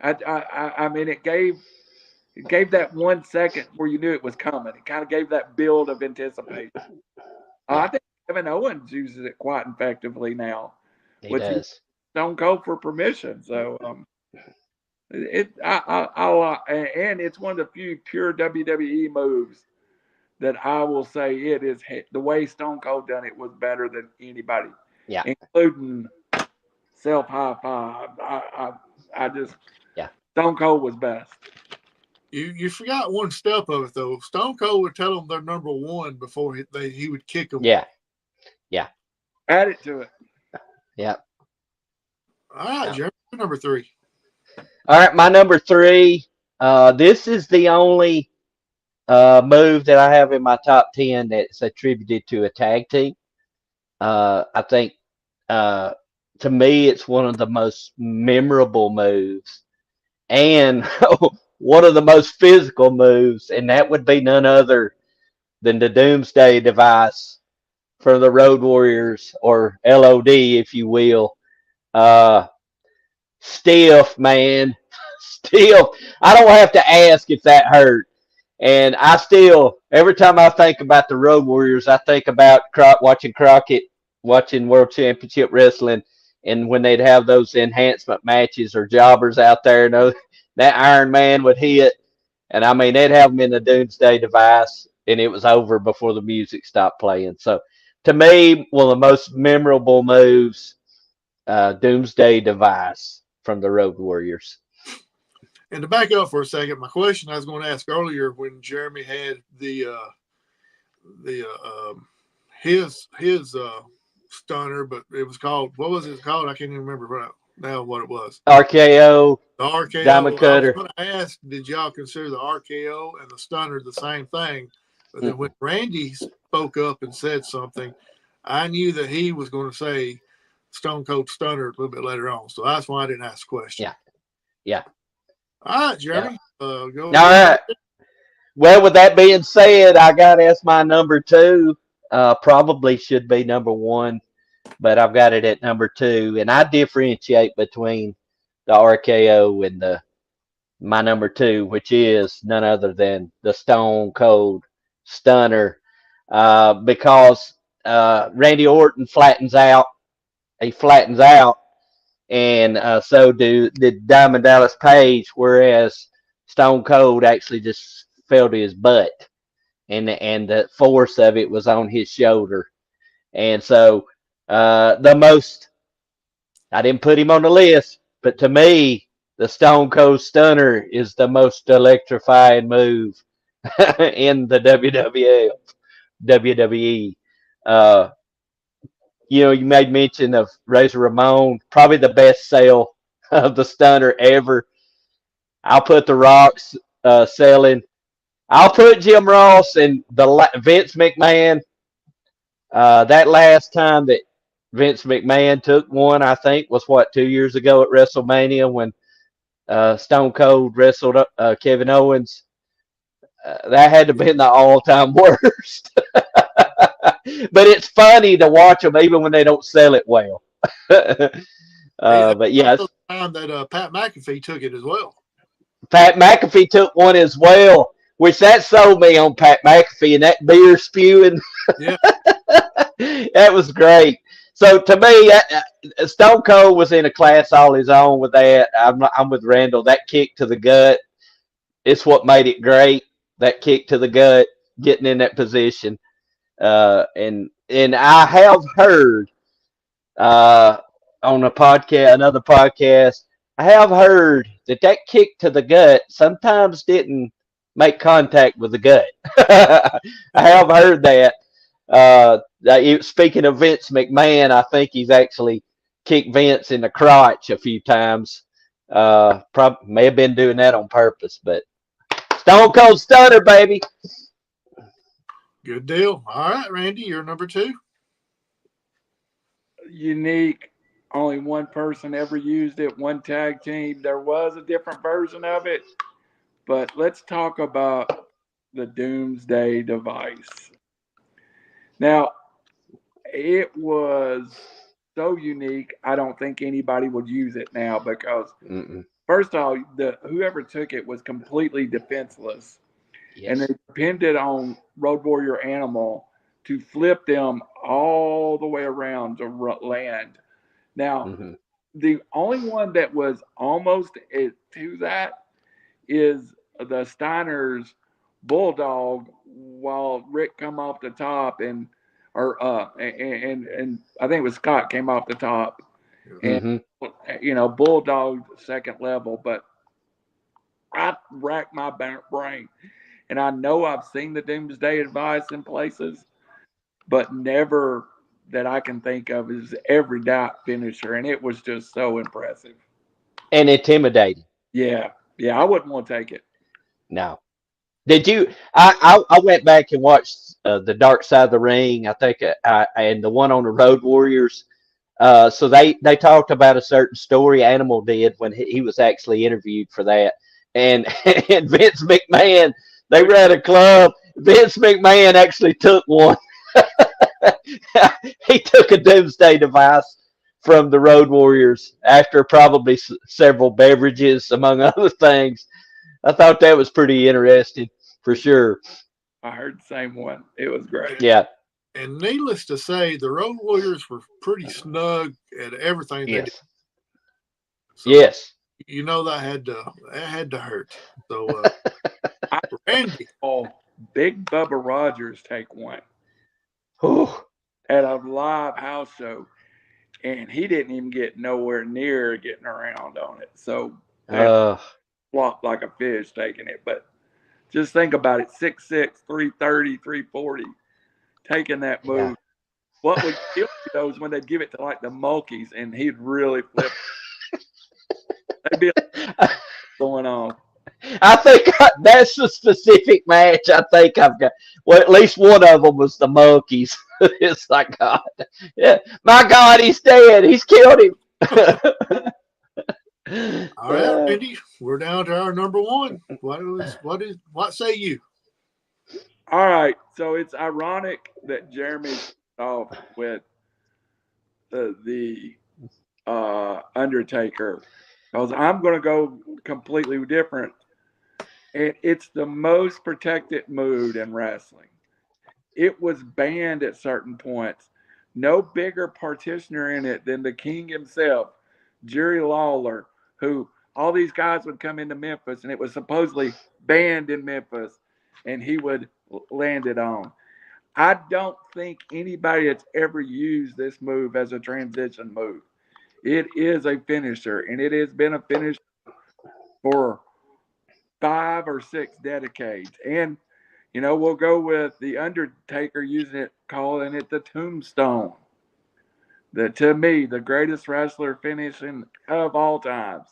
Speaker 3: I mean, it gave that 1 second where you knew it was coming. It kind of gave that build of anticipation. I think Kevin Owens uses it quite effectively now.
Speaker 4: He does.
Speaker 3: Stone Cold for permission. So and it's one of the few pure WWE moves that I will say it is the way Stone Cold done it was better than anybody.
Speaker 4: Yeah.
Speaker 3: Including self high five. I just Stone Cold was best.
Speaker 2: You forgot one step of it though. Stone Cold would tell them they're number 1 before he would kick them.
Speaker 4: Yeah.
Speaker 3: Add it to it.
Speaker 4: Yeah.
Speaker 2: All right, Jeremy, number 3.
Speaker 4: All right, my number 3. This is the only move that I have in my top 10 that's attributed to a tag team. I think to me it's one of the most memorable moves and one of the most physical moves, and that would be none other than the Doomsday Device for the Road Warriors, or LOD, if you will. Stiff, man. Stiff. I don't have to ask if that hurt. And I still, every time I think about the Road Warriors, I think about watching Crockett, watching World Championship Wrestling, and when they'd have those enhancement matches or jobbers out there, that Iron Man would hit. And I mean, they'd have them in the Doomsday Device, and it was over before the music stopped playing. So to me, one of the most memorable moves, Doomsday Device from the Road Warriors.
Speaker 2: And to back up for a second, my question I was going to ask earlier when Jeremy had his stunner, but it was called, what was it called? I can't even remember now what it was.
Speaker 4: RKO.
Speaker 2: The RKO.
Speaker 4: Diamond Cutter.
Speaker 2: I was going to ask, did y'all consider the RKO and the stunner the same thing? But then when Randy spoke up and said something, I knew that he was going to say Stone Cold Stunner a little bit later on. So that's why I didn't ask the question.
Speaker 4: Yeah.
Speaker 2: All right, Jeremy. Go
Speaker 4: all right. Well, with that being said, I got to ask my number 2. Probably should be number 1, but I've got it at number 2. And I differentiate between the RKO and my number 2, which is none other than the Stone Cold Stunner, because Randy Orton flattens out. He flattens out, and so did Diamond Dallas Page, whereas Stone Cold actually just fell to his butt, and the force of it was on his shoulder. And so the most, I didn't put him on the list, but to me, the Stone Cold Stunner is the most electrifying move in the WWE. Uh, you made mention of Razor Ramon, probably the best sale of the Stunner ever. I'll put the Rock's selling. I'll put Jim Ross and Vince McMahon. That last time that Vince McMahon took one, I think, was 2 years ago at WrestleMania when Stone Cold wrestled Kevin Owens. That had to have been the all-time worst. But it's funny to watch them even when they don't sell it well. But yeah,
Speaker 2: the time that Pat McAfee took it as well.
Speaker 4: Pat McAfee took one as well, which that sold me on Pat McAfee and that beer spewing.
Speaker 2: Yeah,
Speaker 4: that was great. So to me, Stone Cold was in a class all his own with that. I'm with Randall. That kick to the gut, it's what made it great. That kick to the gut, getting in that position. And I have heard on another podcast, I have heard that kick to the gut sometimes didn't make contact with the gut. I have heard that. Speaking of Vince McMahon, I think he's actually kicked Vince in the crotch a few times. Probably may have been doing that on purpose, but Stone Cold Stunner, baby.
Speaker 2: Good deal. All right, Randy, you're number 2.
Speaker 3: Unique. Only one person ever used it, one tag team. There was a different version of it, but let's talk about the Doomsday Device. Now, it was so unique, I don't think anybody would use it now because, first of all, whoever took it was completely defenseless. Yes. And they depended on Road Warrior Animal to flip them all the way around to land. Now, the only one that was almost to that is the Steiner's Bulldog while Rick come off the top and I think it was Scott came off the top. And Bulldog second level, but I racked my brain. And I know I've seen the Doomsday Device in places, but never that I can think of is every dot finisher. And it was just so impressive.
Speaker 4: And intimidating.
Speaker 3: Yeah. Yeah, I wouldn't want to take it.
Speaker 4: No. Did you? I went back and watched the Dark Side of the Ring, I think, and the one on the Road Warriors. So they talked about a certain story Animal did when he was actually interviewed for that. And Vince McMahon, they were at a club. Vince McMahon actually took one. He took a Doomsday Device from the Road Warriors after probably several beverages, among other things. I thought that was pretty interesting, for sure.
Speaker 3: I heard the same one. It was great.
Speaker 4: Yeah.
Speaker 2: And needless to say, the Road Warriors were pretty snug at everything they did. So,
Speaker 4: yes.
Speaker 2: That had to hurt. So, Randy.
Speaker 3: Oh, Big Bubba Rogers take one.
Speaker 4: Ooh.
Speaker 3: At a live house show, and he didn't even get nowhere near getting around on it. So, flopped like a fish taking it. But just think about it, 6'6", 330, 340, taking that move. Yeah. What would kill you, though, is when they'd give it to, like, the Mulkeys, and he'd really flip. They'd be like, going on.
Speaker 4: I think that's the specific match I think I've got. Well, at least one of them was the Monkeys. It's like, God. Yeah. My God, he's dead. He's killed him.
Speaker 2: All right, Randy, we're down to our number 1. What say you?
Speaker 3: All right, so it's ironic that Jeremy off with the Undertaker. because I'm going to go completely different. And it's the most protected move in wrestling. It was banned at certain points. No bigger partitioner in it than the king himself, Jerry Lawler, who all these guys would come into Memphis and it was supposedly banned in Memphis and he would land it on. I don't think anybody that's ever used this move as a transition move. It is a finisher, and it has been a finisher for 5 or 6 decades. And, we'll go with the Undertaker using it, calling it the tombstone. To me, the greatest wrestler finishing of all times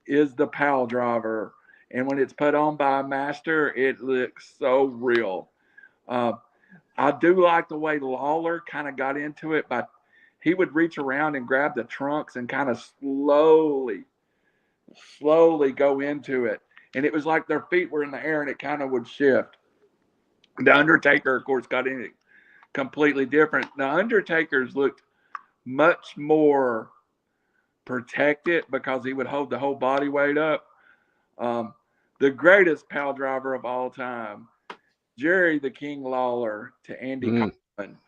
Speaker 3: is the pile driver. And when it's put on by a master, it looks so real. I do like the way Lawler kind of got into it, but he would reach around and grab the trunks and kind of slowly go into it. And it was like their feet were in the air and it kind of would shift. The Undertaker, of course, got in it completely different. The Undertaker's looked much more protected because he would hold the whole body weight up. The greatest pile driver of all time, Jerry the King Lawler to Andy Kaufman,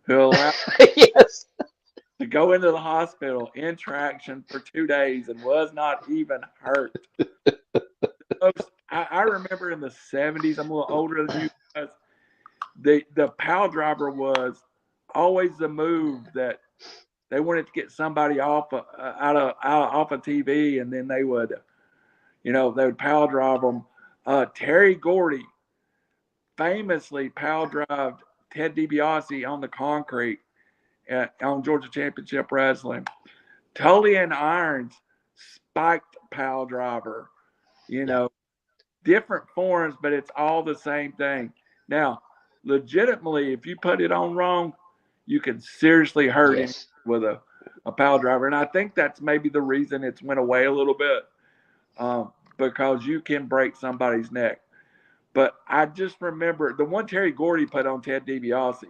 Speaker 3: who allowed
Speaker 4: Yes.
Speaker 3: to go into the hospital in traction for 2 days and was not even hurt. I remember in the 70s, I'm a little older than you guys, the pile driver was always the move that they wanted to get somebody off of TV, and then they would pile drive them. Terry Gordy famously pile drived Ted DiBiase on the concrete on Georgia Championship Wrestling. Tully and Irons spiked pile driver. Different forms, but it's all the same thing. Now, legitimately, if you put it on wrong, you can seriously hurt him with a pile driver. And I think that's maybe the reason it's went away a little bit, because you can break somebody's neck. But I just remember the one Terry Gordy put on Ted DiBiase.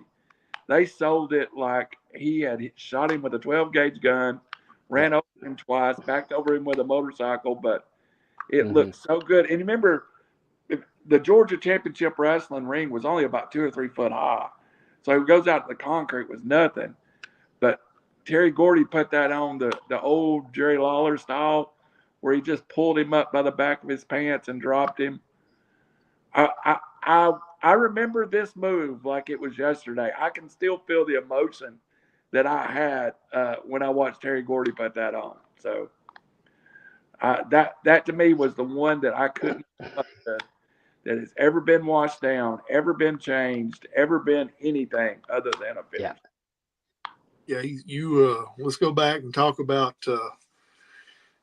Speaker 3: They sold it like he had shot him with a 12-gauge gun, ran over him twice, backed over him with a motorcycle, but it looked so good. And remember, the Georgia Championship Wrestling ring was only about 2 or 3 foot high. So it goes out to the concrete was nothing. But Terry Gordy put that on the old Jerry Lawler style where he just pulled him up by the back of his pants and dropped him. I remember this move like it was yesterday. I can still feel the emotion that I had when I watched Terry Gordy put that on. So that to me was the one that I couldn't that has ever been washed down, ever been changed, ever been anything other than a finish.
Speaker 2: Yeah, let's go back and talk about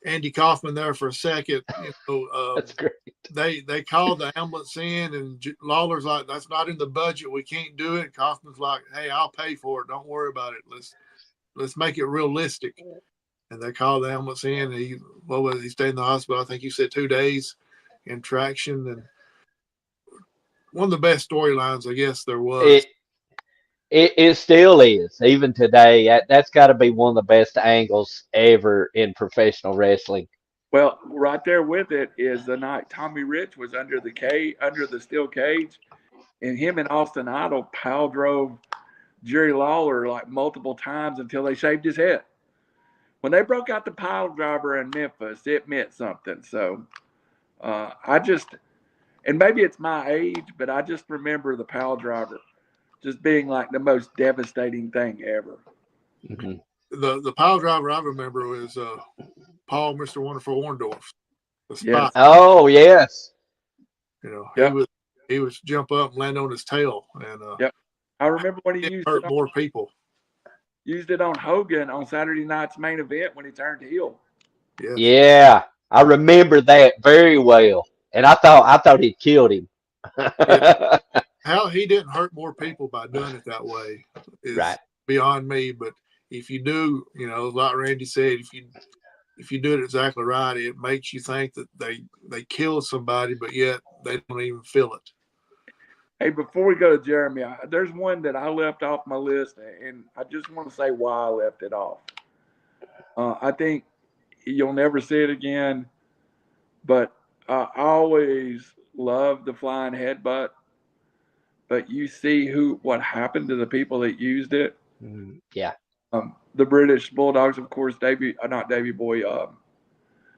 Speaker 2: Andy Kaufman there for a second.
Speaker 4: That's great.
Speaker 2: They called the ambulance in, and Lawler's like, "That's not in the budget. We can't do it." And Kaufman's like, "Hey, I'll pay for it. Don't worry about it. Let's make it realistic." And they called the ambulance in. He stayed in the hospital. I think you said 2 days in traction, and one of the best storylines, I guess, there was.
Speaker 4: It still is, even today. That's got to be one of the best angles ever in professional wrestling.
Speaker 3: Well, right there with it is the night Tommy Rich was under the steel cage, and him and Austin Idol pile drove Jerry Lawler like multiple times until they shaved his head. When they broke out the pile driver in Memphis, it meant something. So and maybe it's my age, but I just remember the pile driver just being like the most devastating thing ever.
Speaker 4: Mm-hmm.
Speaker 2: The pile driver I remember was Paul, Mr. Wonderful Orndorff. The spot.
Speaker 3: Yes.
Speaker 4: Oh, yes.
Speaker 2: He would jump up and land on his tail, and
Speaker 3: I remember when he used
Speaker 2: hurt more people.
Speaker 3: Used it on Hogan on Saturday night's main event when he turned heel.
Speaker 2: Yes.
Speaker 4: Yeah, I remember that very well, and I thought he'd killed him.
Speaker 2: Yeah. How he didn't hurt more people by doing it that way is beyond me. But if you do, like Randy said, if you do it exactly right, it makes you think that they killed somebody, but yet they don't even feel it.
Speaker 3: Hey, before we go to Jeremy, there's one that I left off my list, and I just want to say why I left it off. I think you'll never see it again. But I always loved the flying headbutt. But you see what happened to the people that used it.
Speaker 4: Yeah.
Speaker 3: The British Bulldogs, of course, not Davy Boy,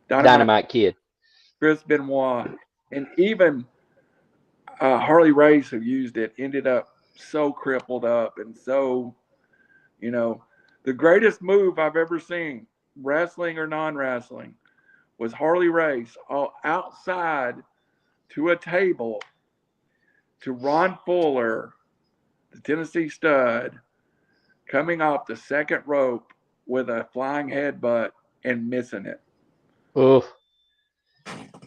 Speaker 4: Dynamite Kid.
Speaker 3: Chris Benoit, and even Harley Race, who used it, ended up so crippled up and so, the greatest move I've ever seen, wrestling or non-wrestling, was Harley Race all outside to a table to Ron Fuller, the Tennessee stud, coming off the second rope with a flying headbutt and missing it.
Speaker 4: Oof.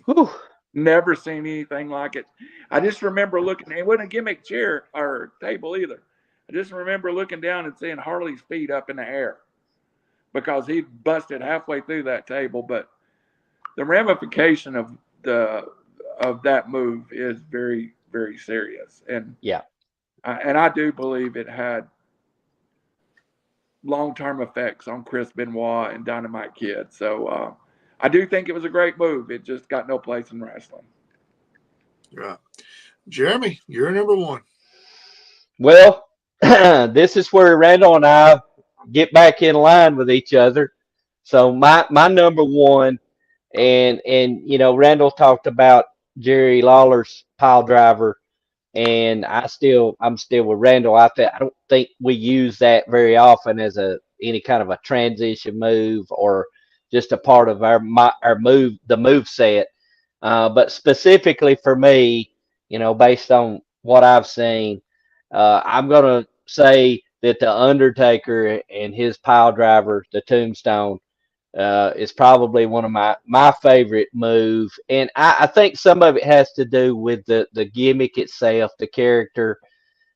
Speaker 4: Whew.
Speaker 3: Never seen anything like it. I just remember looking, it wasn't a gimmick chair or table either. I just remember looking down and seeing Harley's feet up in the air because he busted halfway through that table. But the ramification of that move is very, very serious. And
Speaker 4: yeah,
Speaker 3: I do believe it had long-term effects on Chris Benoit and Dynamite Kid. So I do think it was a great move. It just got no place in wrestling.
Speaker 2: Right. Jeremy, you're number one.
Speaker 4: Well, this is where Randall and I get back in line with each other. So my number one, and Randall talked about Jerry Lawler's pile driver, and I'm still with Randall. I don't think we use that very often as any kind of a transition move or just a part of our move, the move set. But specifically for me, based on what I've seen, I'm gonna say that the Undertaker and his pile driver, the Tombstone, is probably one of my favorite move, and I think some of it has to do with the gimmick itself, the character.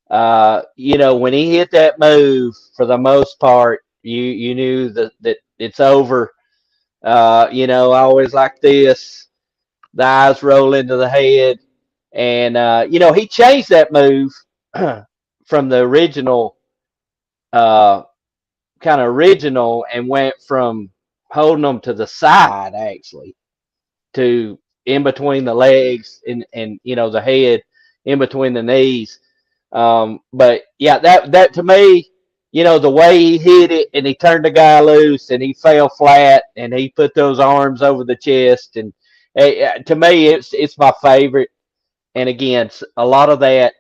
Speaker 4: When he hit that move, for the most part, you knew that it's over. I always like this. The eyes roll into the head, and he changed that move from the original, kind of original, and went from holding them to the side actually to in between the legs and the head in between the knees. But yeah, that to me, the way he hit it and he turned the guy loose and he fell flat and he put those arms over the chest, and to me it's my favorite. And again, a lot of that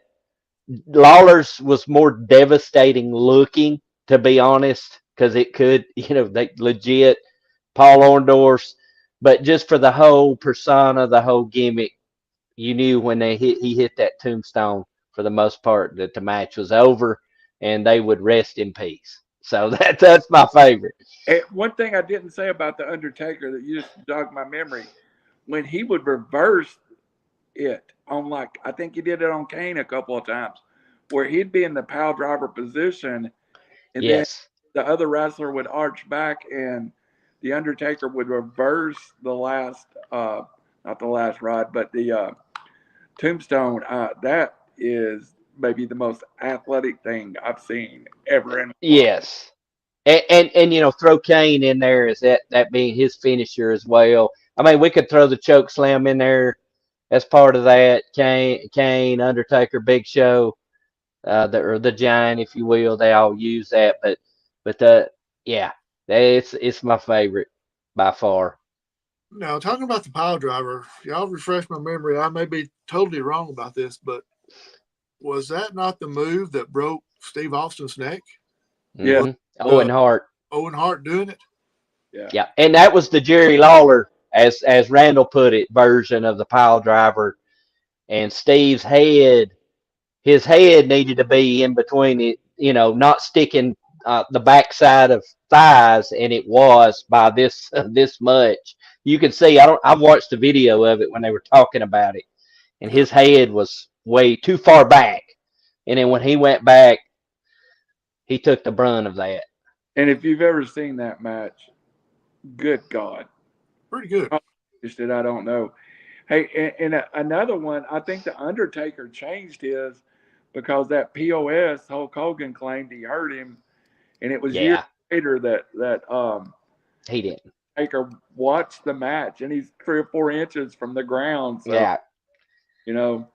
Speaker 4: Lawler's was more devastating looking, to be honest, because it could, they legit Paul Orndorff's, but just for the whole persona, the whole gimmick, you knew when he hit that tombstone, for the most part, that the match was over and they would rest in peace. So that's my favorite.
Speaker 3: And one thing I didn't say about the Undertaker that you just jogged my memory, when he would reverse it on, I think he did it on Kane a couple of times, where he'd be in the pile driver position, and
Speaker 4: Yes.
Speaker 3: then the other wrestler would arch back, and the Undertaker would reverse the last, not the last rod, but the tombstone. That is maybe the most athletic thing I've seen ever in.
Speaker 4: Yes. And throw Kane in there as that being his finisher as well. I mean, we could throw the choke slam in there as part of that. Kane, Undertaker, Big Show, the Giant, if you will. They all use that, but yeah, it's my favorite by far.
Speaker 2: Now, talking about the pile driver, y'all refresh my memory. I may be totally wrong about this, but was that not the move that broke Steve Austin's neck?
Speaker 3: Yeah.
Speaker 4: Mm-hmm. Owen Hart.
Speaker 2: Owen Hart doing it?
Speaker 4: Yeah, and that was the Jerry Lawler, as Randall put it, version of the pile driver. And Steve's head, his head needed to be in between it, not sticking the backside of thighs, and it was by this this much. You can see. I've watched the video of it when they were talking about it, and his head was way too far back. And then when he went back, he took the brunt of that.
Speaker 3: And if you've ever seen that match, good God.
Speaker 2: Pretty good.
Speaker 3: I don't know. Hey, and another one, I think the Undertaker changed his because that POS Hulk Hogan claimed he hurt him, and it was years
Speaker 4: Yeah,
Speaker 3: later that
Speaker 4: he didn't.
Speaker 3: Baker watch the match, and he's 3 or 4 inches from the ground. So,
Speaker 4: Yeah.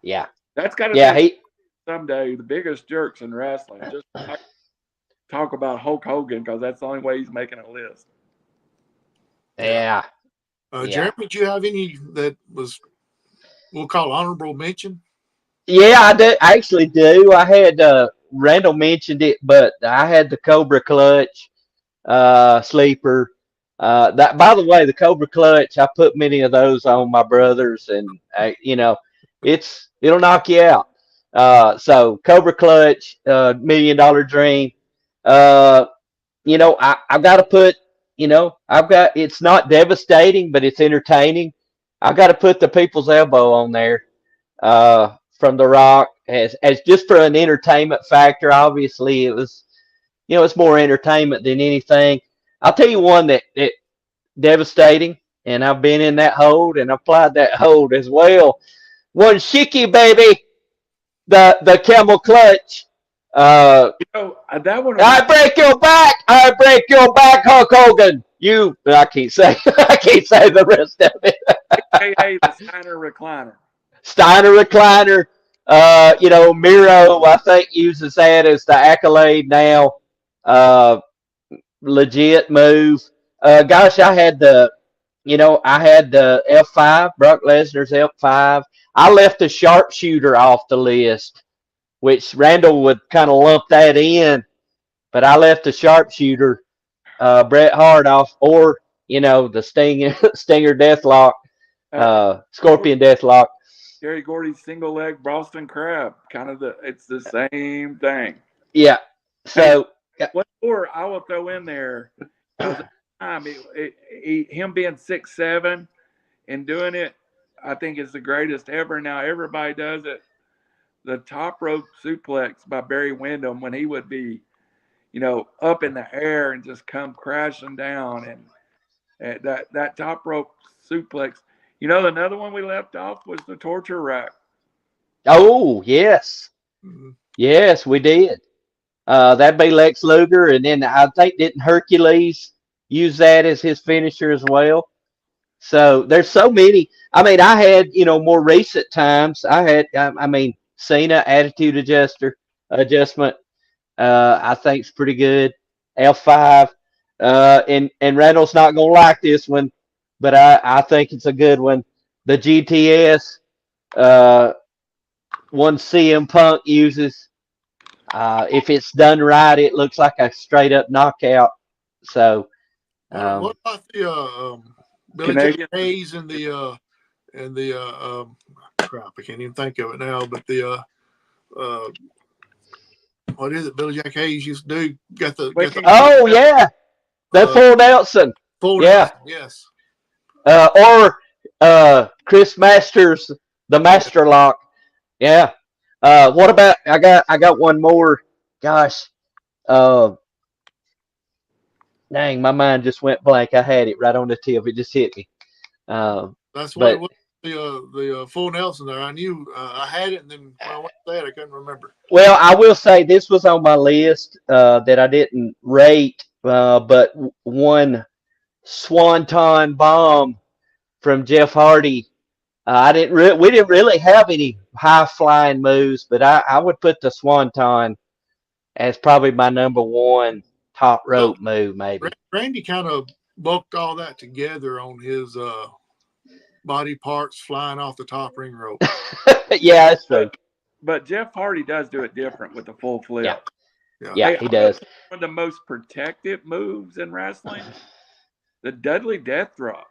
Speaker 4: Yeah.
Speaker 3: That's got to
Speaker 4: Yeah.
Speaker 3: be someday the biggest jerks in wrestling. Just talk about Hulk Hogan because that's the only way he's making a list.
Speaker 4: Yeah.
Speaker 2: Jeremy, did you have any that was, we'll call honorable mention?
Speaker 4: Yeah, I do. I actually do. I had Randall mentioned it, but I had the Cobra Clutch sleeper. That, by the way, the Cobra Clutch, I put many of those on my brothers, and it'll knock you out. So Cobra Clutch, $1 Million Dream. I've got to put, it's not devastating, but it's entertaining. I've got to put the People's Elbow on there from The Rock as just for an entertainment factor. Obviously, it was, it's more entertainment than anything. I'll tell you one that devastating, and I've been in that hold and applied that hold as well. One Shiki, baby, the Camel Clutch.
Speaker 3: That one.
Speaker 4: I break your back. I break your back, Hulk Hogan. I can't say. I can't say the rest of it.
Speaker 3: AKA the Steiner recliner.
Speaker 4: Steiner recliner. Miro, I think, uses that as the accolade now. Legit move. Gosh, I had the F5, Brock Lesnar's F5. I left the sharpshooter off the list, which Randall would kind of lump that in, but I left the sharpshooter, Bret Hart off, or the Stinger Deathlock, Scorpion Deathlock.
Speaker 3: Gary Gordy's single leg Boston Crab, it's the same thing.
Speaker 4: Yeah. So
Speaker 3: what more I will throw in there? Him being 6'7" and doing it, I think is the greatest ever. Now everybody does it. The top rope suplex by Barry Windham when he would be, up in the air and just come crashing down, and that top rope suplex. Another one we left off was the torture rack.
Speaker 4: Oh yes, yes we did. That'd be Lex Luger, and then I think didn't Hercules use that as his finisher as well? So there's so many. I mean, I had more recent times. I had Cena attitude adjustment. I think it's pretty good. L5. And Randall's not gonna like this one, but I think it's a good one. The GTS one CM Punk uses. If it's done right, it looks like a straight up knockout. So
Speaker 2: what about the Billy Jack Hayes and the crap, I can't even think of it now, but the what is it Billy Jack Hayes used to do?
Speaker 4: Oh yeah, that full Nelson.
Speaker 2: Nelson, yes.
Speaker 4: Or Chris Masters, the Master Lock. Yeah. What about I got one more. Gosh. Dang, my mind just went blank. I had it right on the tip. It just hit me.
Speaker 2: That's what it was. The full Nelson there. I knew I had it, and then when I went to that, I couldn't remember.
Speaker 4: Well, I will say this was on my list that I didn't rate, but one Swanton Bomb from Jeff Hardy. We didn't really have any high flying moves, but I would put the Swanton as probably my number one top rope move, maybe.
Speaker 2: Randy kind of bulked all that together on his body parts flying off the top ring rope.
Speaker 4: Yeah, that's true.
Speaker 3: But Jeff Hardy does do it different with the full flip.
Speaker 4: Yeah, he does.
Speaker 3: One of the most protective moves in wrestling, the Dudley Death Drop.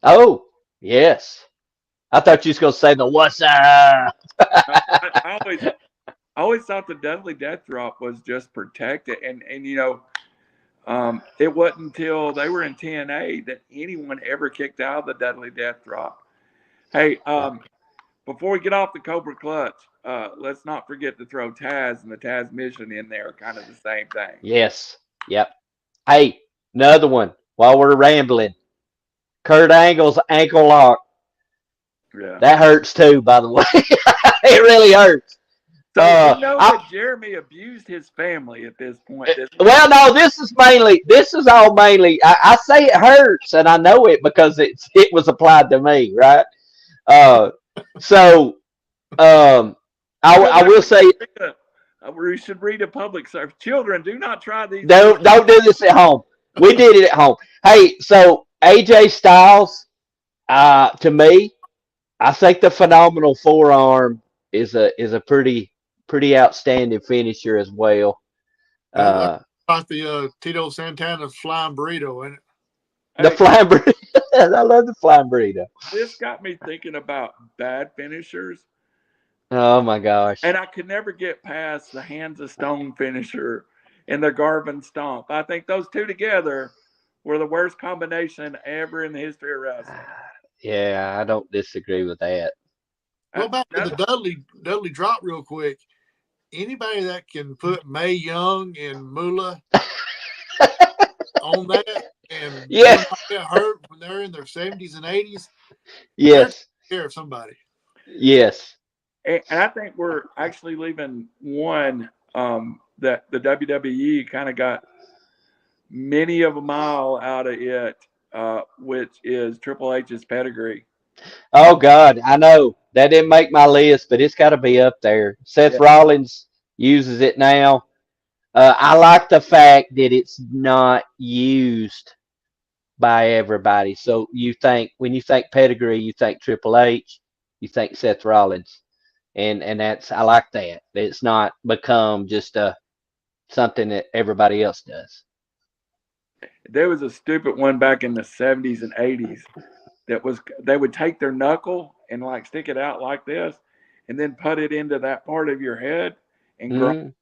Speaker 4: Oh, yes. I thought you was going to say the what's up.
Speaker 3: I always thought the Dudley Death Drop was just protected. And it wasn't until they were in TNA that anyone ever kicked out of the Dudley Death Drop. Hey, before we get off the Cobra Clutch, let's not forget to throw Taz and the Taz Mission in there, kind of the same thing.
Speaker 4: Yes. Yep. Hey, another one while we're rambling. Kurt Angle's ankle lock.
Speaker 3: Yeah.
Speaker 4: That hurts too, by the way. It really hurts.
Speaker 3: So
Speaker 4: Uh,
Speaker 3: we know
Speaker 4: I,
Speaker 3: that Jeremy abused his family at this point.
Speaker 4: well, no, this is all mainly. I say it hurts, and I know it because it was applied to me, right? Uh, so I
Speaker 3: Children,
Speaker 4: will say,
Speaker 3: we should read a public service. Children, do not try these.
Speaker 4: don't do this at home. We did it at home. Hey, so AJ Styles, to me, I think the phenomenal forearm is a pretty outstanding finisher as well.
Speaker 2: That's
Speaker 4: Uh,
Speaker 2: about the Tito Santana's flying burrito, ain't it?
Speaker 4: the
Speaker 3: Hey,
Speaker 4: flying burrito. I love the flying burrito.
Speaker 3: this got me thinking about bad finishers,
Speaker 4: Oh my gosh.
Speaker 3: and I could never get past the hands of stone finisher and the Garvin stomp. I think those two together were the worst combination ever in the history of wrestling.
Speaker 4: Yeah, I don't disagree with that.
Speaker 2: Go back to the
Speaker 3: That's-
Speaker 2: Dudley drop real quick. Anybody that can put Mae Young and Moolah on that and
Speaker 4: Yeah.
Speaker 2: them not get hurt when they're in their 70s and 80s,
Speaker 4: Yes.
Speaker 2: care of somebody.
Speaker 4: Yes.
Speaker 3: And I think we're actually leaving one that the WWE kind of got many of a mile out of it, which is Triple H's pedigree.
Speaker 4: Oh God, I know that didn't make my list, but it's got to be up there. Seth
Speaker 3: Yeah.
Speaker 4: Rollins uses it now. I like the fact that it's not used by everybody. So when you think pedigree, you think Triple H, you think Seth Rollins, and I like that. It's not become just something that everybody else does.
Speaker 3: There was a stupid one back in the 70s and 80s that was they would take their knuckle and like stick it out like this and then put it into that part of your head and grind.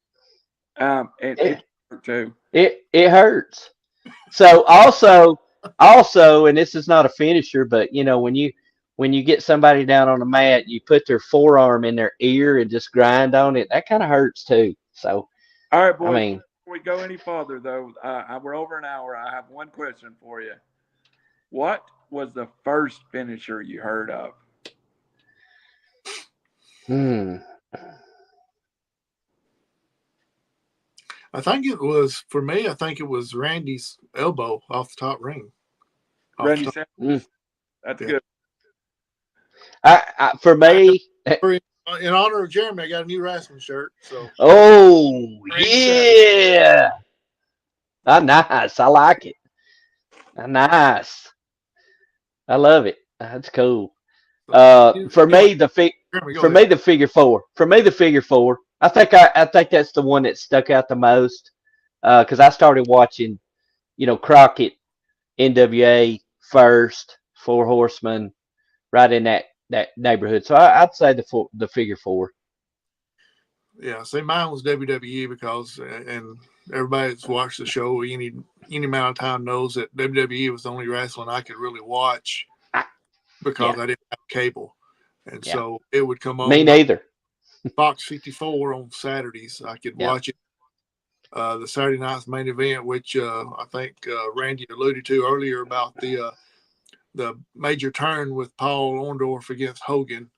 Speaker 3: And it hurt too.
Speaker 4: It hurts. So also, and this is not a finisher, but when you get somebody down on the mat, you put their forearm in their ear and just grind on it. That kind of hurts too. So
Speaker 3: All right, boys.
Speaker 4: I mean,
Speaker 3: Before we go any further, though, we're over an hour. I have one question for you. What was the first finisher you heard of?
Speaker 2: I think it was, for me, I think it was Randy's elbow off the top ring.
Speaker 3: Randy Savage. That's
Speaker 2: Yeah.
Speaker 3: good.
Speaker 4: For me,
Speaker 2: In honor of Jeremy, I got a new wrestling shirt. So
Speaker 4: oh
Speaker 2: Randy
Speaker 4: yeah, nice. I like it. Nice. I love it. That's cool. For me,
Speaker 2: Jeremy, go
Speaker 4: for
Speaker 2: ahead.
Speaker 4: me the figure four. For me the figure four. I think that's the one that stuck out the most. Because I started watching, Crockett, NWA first, Four Horsemen, right in that neighborhood. So I'd say the figure four.
Speaker 2: Yeah, see, mine was WWE because, and everybody that's watched the show any amount of time knows that WWE was the only wrestling I could really watch because
Speaker 4: Yeah.
Speaker 2: I didn't have cable, and
Speaker 4: Yeah.
Speaker 2: so it would come on
Speaker 4: Me neither.
Speaker 2: Fox 54 on Saturdays. I could
Speaker 4: Yeah.
Speaker 2: watch it. The Saturday night's main event, which I think Randy alluded to earlier about the major turn with Paul Orndorff against Hogan.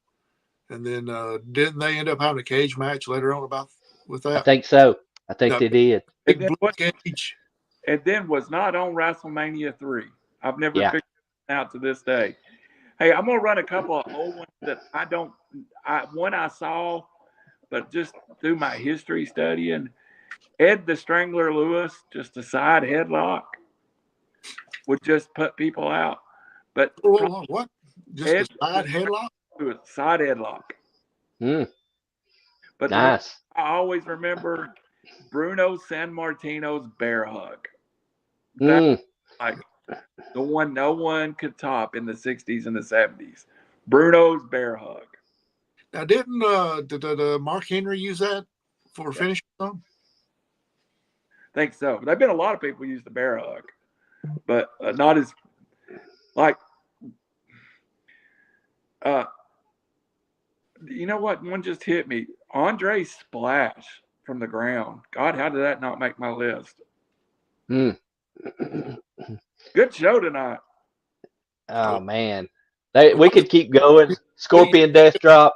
Speaker 2: And then didn't they end up having a cage match later on with that?
Speaker 4: I think so. I think
Speaker 2: Yeah.
Speaker 4: they did.
Speaker 2: Big blue cage.
Speaker 3: And then was not on WrestleMania 3. I've never
Speaker 4: Yeah.
Speaker 3: figured it out to this day. Hey, I'm going to run a couple of old ones that one I saw, but just through my history studying, Ed the Strangler Lewis, just a side headlock, would just put people out. But
Speaker 2: Whoa, what? Just
Speaker 3: Ed,
Speaker 2: a side headlock?
Speaker 3: side headlock. But
Speaker 4: Nice.
Speaker 3: I always remember Bruno San Martino's bear hug. That's like the one no one could top in the 60s and the 70s. Bruno's bear hug.
Speaker 2: Now, didn't did Mark Henry use that for a finish?
Speaker 3: I think so. There've been a lot of people use the bear hug, but not as like. You know what? One just hit me. Andre Splash from the ground. God, how did that not make my list? Good show tonight.
Speaker 4: Oh man, we could keep going. Scorpion Death Drop.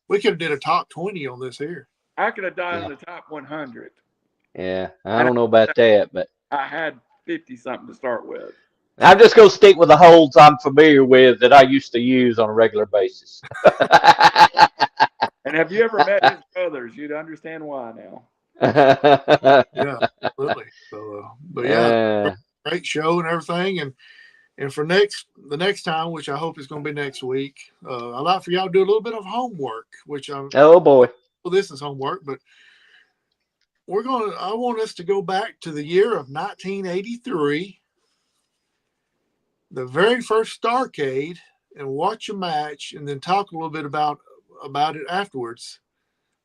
Speaker 2: We could have did a top 20 on this here.
Speaker 3: I could have died in the top 100.
Speaker 4: Yeah, I don't know about that, but
Speaker 3: I had 50 something to start with.
Speaker 4: I'm just gonna stick with the holds I'm familiar with that I used to use on a regular basis.
Speaker 3: And have you ever met his brothers? You'd understand why now.
Speaker 2: Yeah, absolutely. So, but yeah,
Speaker 4: Uh,
Speaker 2: great show and everything. And for the next time, which I hope is going to be next week, I'd like for y'all to do a little bit of homework, which
Speaker 4: oh boy.
Speaker 2: well, this is homework, but I want us to go back to the year of 1983, the very first Starcade, and watch a match, and then talk a little bit about it afterwards.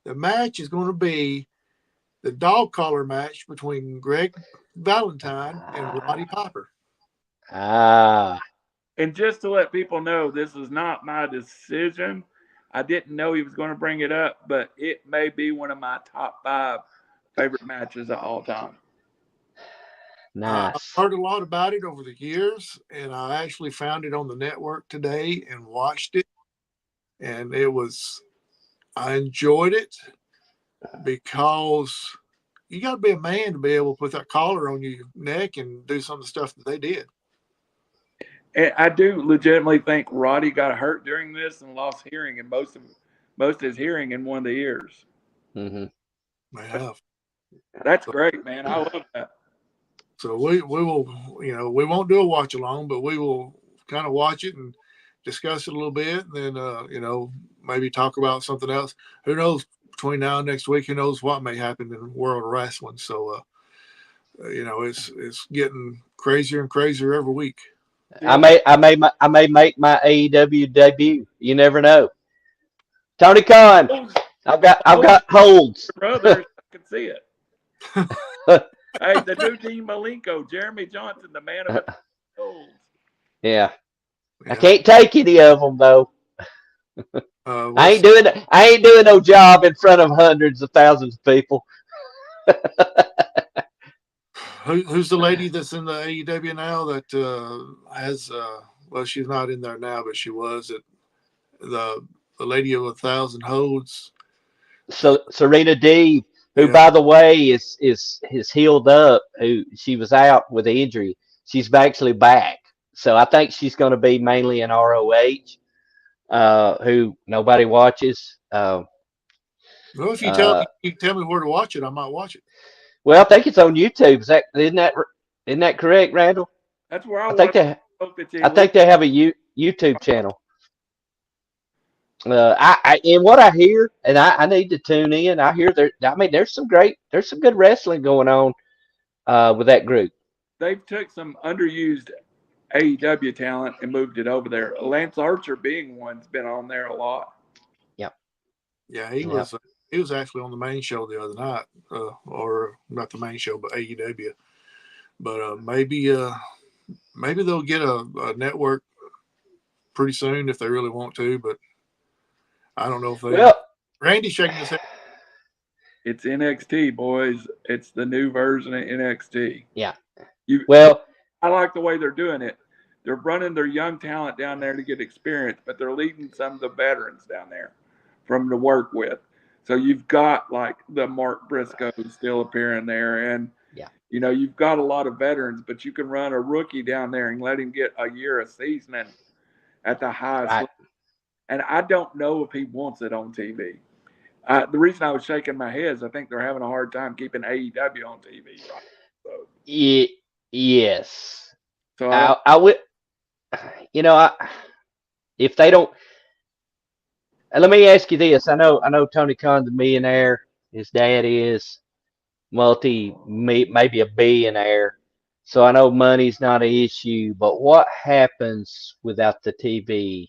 Speaker 2: The match is going to be the dog collar match between Greg Valentine and Roddy Piper.
Speaker 4: Ah,
Speaker 3: And just to let people know, this is not my decision. I didn't know he was going to bring it up, but it may be one of my top 5 favorite matches of all time.
Speaker 2: I've
Speaker 4: nice.
Speaker 2: heard a lot about it over the years, and I actually found it on the network today and watched it. And I enjoyed it because you got to be a man to be able to put that collar on your neck and do some of the stuff that they did.
Speaker 3: And I do legitimately think Roddy got hurt during this and lost hearing in most of his hearing in one of the ears.
Speaker 4: Mm-hmm.
Speaker 2: They have.
Speaker 3: That's great, man. I love that.
Speaker 2: So we will, we won't do a watch along, but we will kind of watch it and discuss it a little bit, and then maybe talk about something else. Who knows, between now and next week, who knows what may happen in the world of wrestling. So it's getting crazier and crazier every week.
Speaker 4: I may make my AEW debut. You never know. Tony Khan, I've got holds.
Speaker 3: Brothers, I can see it. Hey, the new Dean Malenko, Jeremy Johnson, the man of the goals.
Speaker 4: Yeah. I can't take any of them though. I ain't doing no job in front of hundreds of thousands of people.
Speaker 2: Who's the lady that's in the AEW now that has? Well, she's not in there now, but she was at the lady of 1,000 holds.
Speaker 4: So Serena Deeb, who by the way is healed up, who she was out with the injury, she's actually back. So I think she's going to be mainly in ROH, who nobody watches.
Speaker 2: Well, if you tell me where to watch it, I might watch it.
Speaker 4: Well, I think it's on YouTube. Isn't that correct, Randall?
Speaker 3: That's where I
Speaker 4: think they have a YouTube channel. And what I hear, and I need to tune in. I hear there's some good wrestling going on with that group.
Speaker 3: They've took some underused AEW talent and moved it over there. Lance Archer being one's been on there a lot.
Speaker 4: Yep.
Speaker 2: Yeah, he was actually on the main show the other night, or not the main show, but AEW. But maybe they'll get a network pretty soon if they really want to. But I don't know if they.
Speaker 4: Well,
Speaker 2: Randy's shaking his head.
Speaker 3: It's NXT, boys. It's the new version of NXT.
Speaker 4: Yeah.
Speaker 3: I like the way they're doing it. They're running their young talent down there to get experience, but they're leaving some of the veterans down there from them to work with. So you've got like the Mark Briscoe still appearing there, and you've got a lot of veterans, but you can run a rookie down there and let him get a year of seasoning at the highest level. And I don't know if he wants it on TV. The reason I was shaking my head is I think they're having a hard time keeping AEW on TV. Right? So,
Speaker 4: yes.
Speaker 3: So
Speaker 4: I would. If they don't. Let me ask you this. I know Tony Khan's a millionaire. His dad is maybe a billionaire. So I know money's not an issue. But what happens without the TV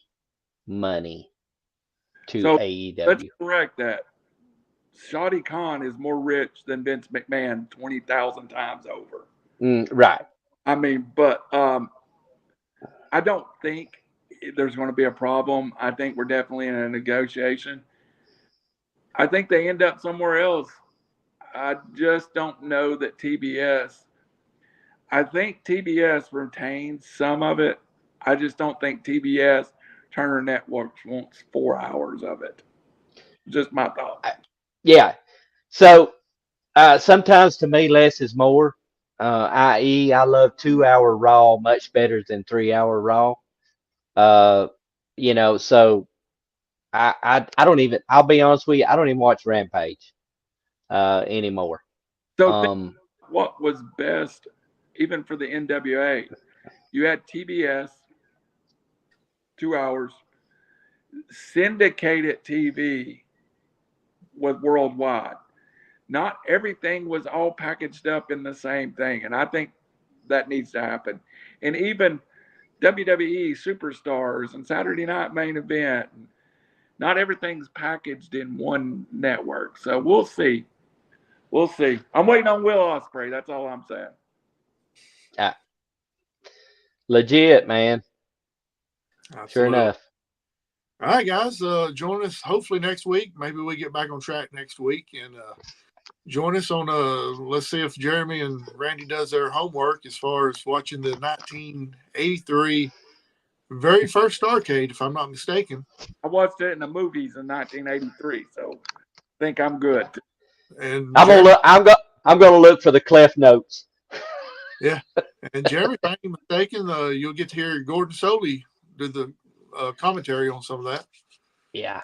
Speaker 4: money to AEW?
Speaker 3: Let's correct that. Shadi Khan is more rich than Vince McMahon 20,000 times over.
Speaker 4: Right.
Speaker 3: I mean, but I don't think there's going to be a problem. I think we're definitely in a negotiation. I think they end up somewhere else. I just don't know that TBS. I think TBS retains some of it. I just don't think TBS Turner Networks wants 4 hours of it. Just my thought.
Speaker 4: Yeah. So sometimes to me, less is more. I.e., I love 2 hour Raw much better than 3 hour Raw. Uh, so I don't even. I'll be honest with you. I don't even watch Rampage anymore.
Speaker 3: So think
Speaker 4: Um,
Speaker 3: what was best, even for the NWA. You had TBS, 2 hours. Syndicated TV was worldwide. Not everything was all packaged up in the same thing, and I think that needs to happen. And even WWE Superstars and Saturday Night Main Event, not everything's packaged in one network. So we'll see. We'll see. I'm waiting on Will Ospreay. That's all I'm saying.
Speaker 4: uh, legit, man. Sure
Speaker 2: Absolutely.
Speaker 4: enough.
Speaker 2: All right, guys. Join us hopefully next week. Maybe we get back on track next week and join us on. Let's see if Jeremy and Randy does their homework as far as watching the 1983 very first Starcade, if I'm not mistaken.
Speaker 3: I watched it in the movies in 1983, so I think I'm good.
Speaker 2: And
Speaker 4: I'm gonna
Speaker 2: Jeremy,
Speaker 4: look. I'm gonna look for the Clef Notes.
Speaker 2: yeah, and Jeremy, if I'm not mistaken, you'll get to hear Gordon Soley do the commentary on some of that.
Speaker 4: Yeah.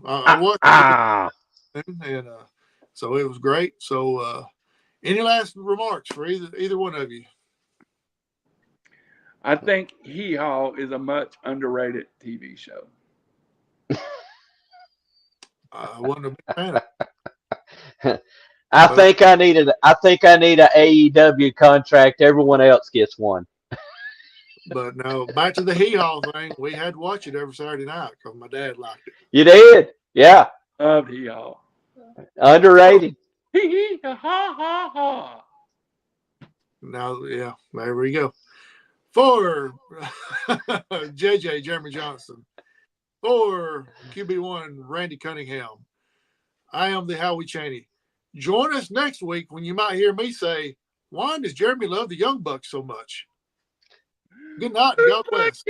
Speaker 2: I watched it, and so it was great. So, any last remarks for either one of you?
Speaker 3: I think Hee Haw is a much underrated TV show.
Speaker 2: I wasn't a big fan of it.
Speaker 4: I think I need a AEW contract. Everyone else gets one.
Speaker 2: But no, back to the Hee Haw thing. We had to watch it every Saturday night because my dad liked it.
Speaker 4: You did? Yeah.
Speaker 3: Love Hee Haw.
Speaker 4: Underrated.
Speaker 3: Hee hee ha ha ha.
Speaker 2: Now, yeah, there we go. For JJ, Jeremy Johnson. For QB1, Randy Cunningham. I am the Howie Chaney. Join us next week when you might hear me say, why does Jeremy love the Young Bucks so much? Good night. God bless.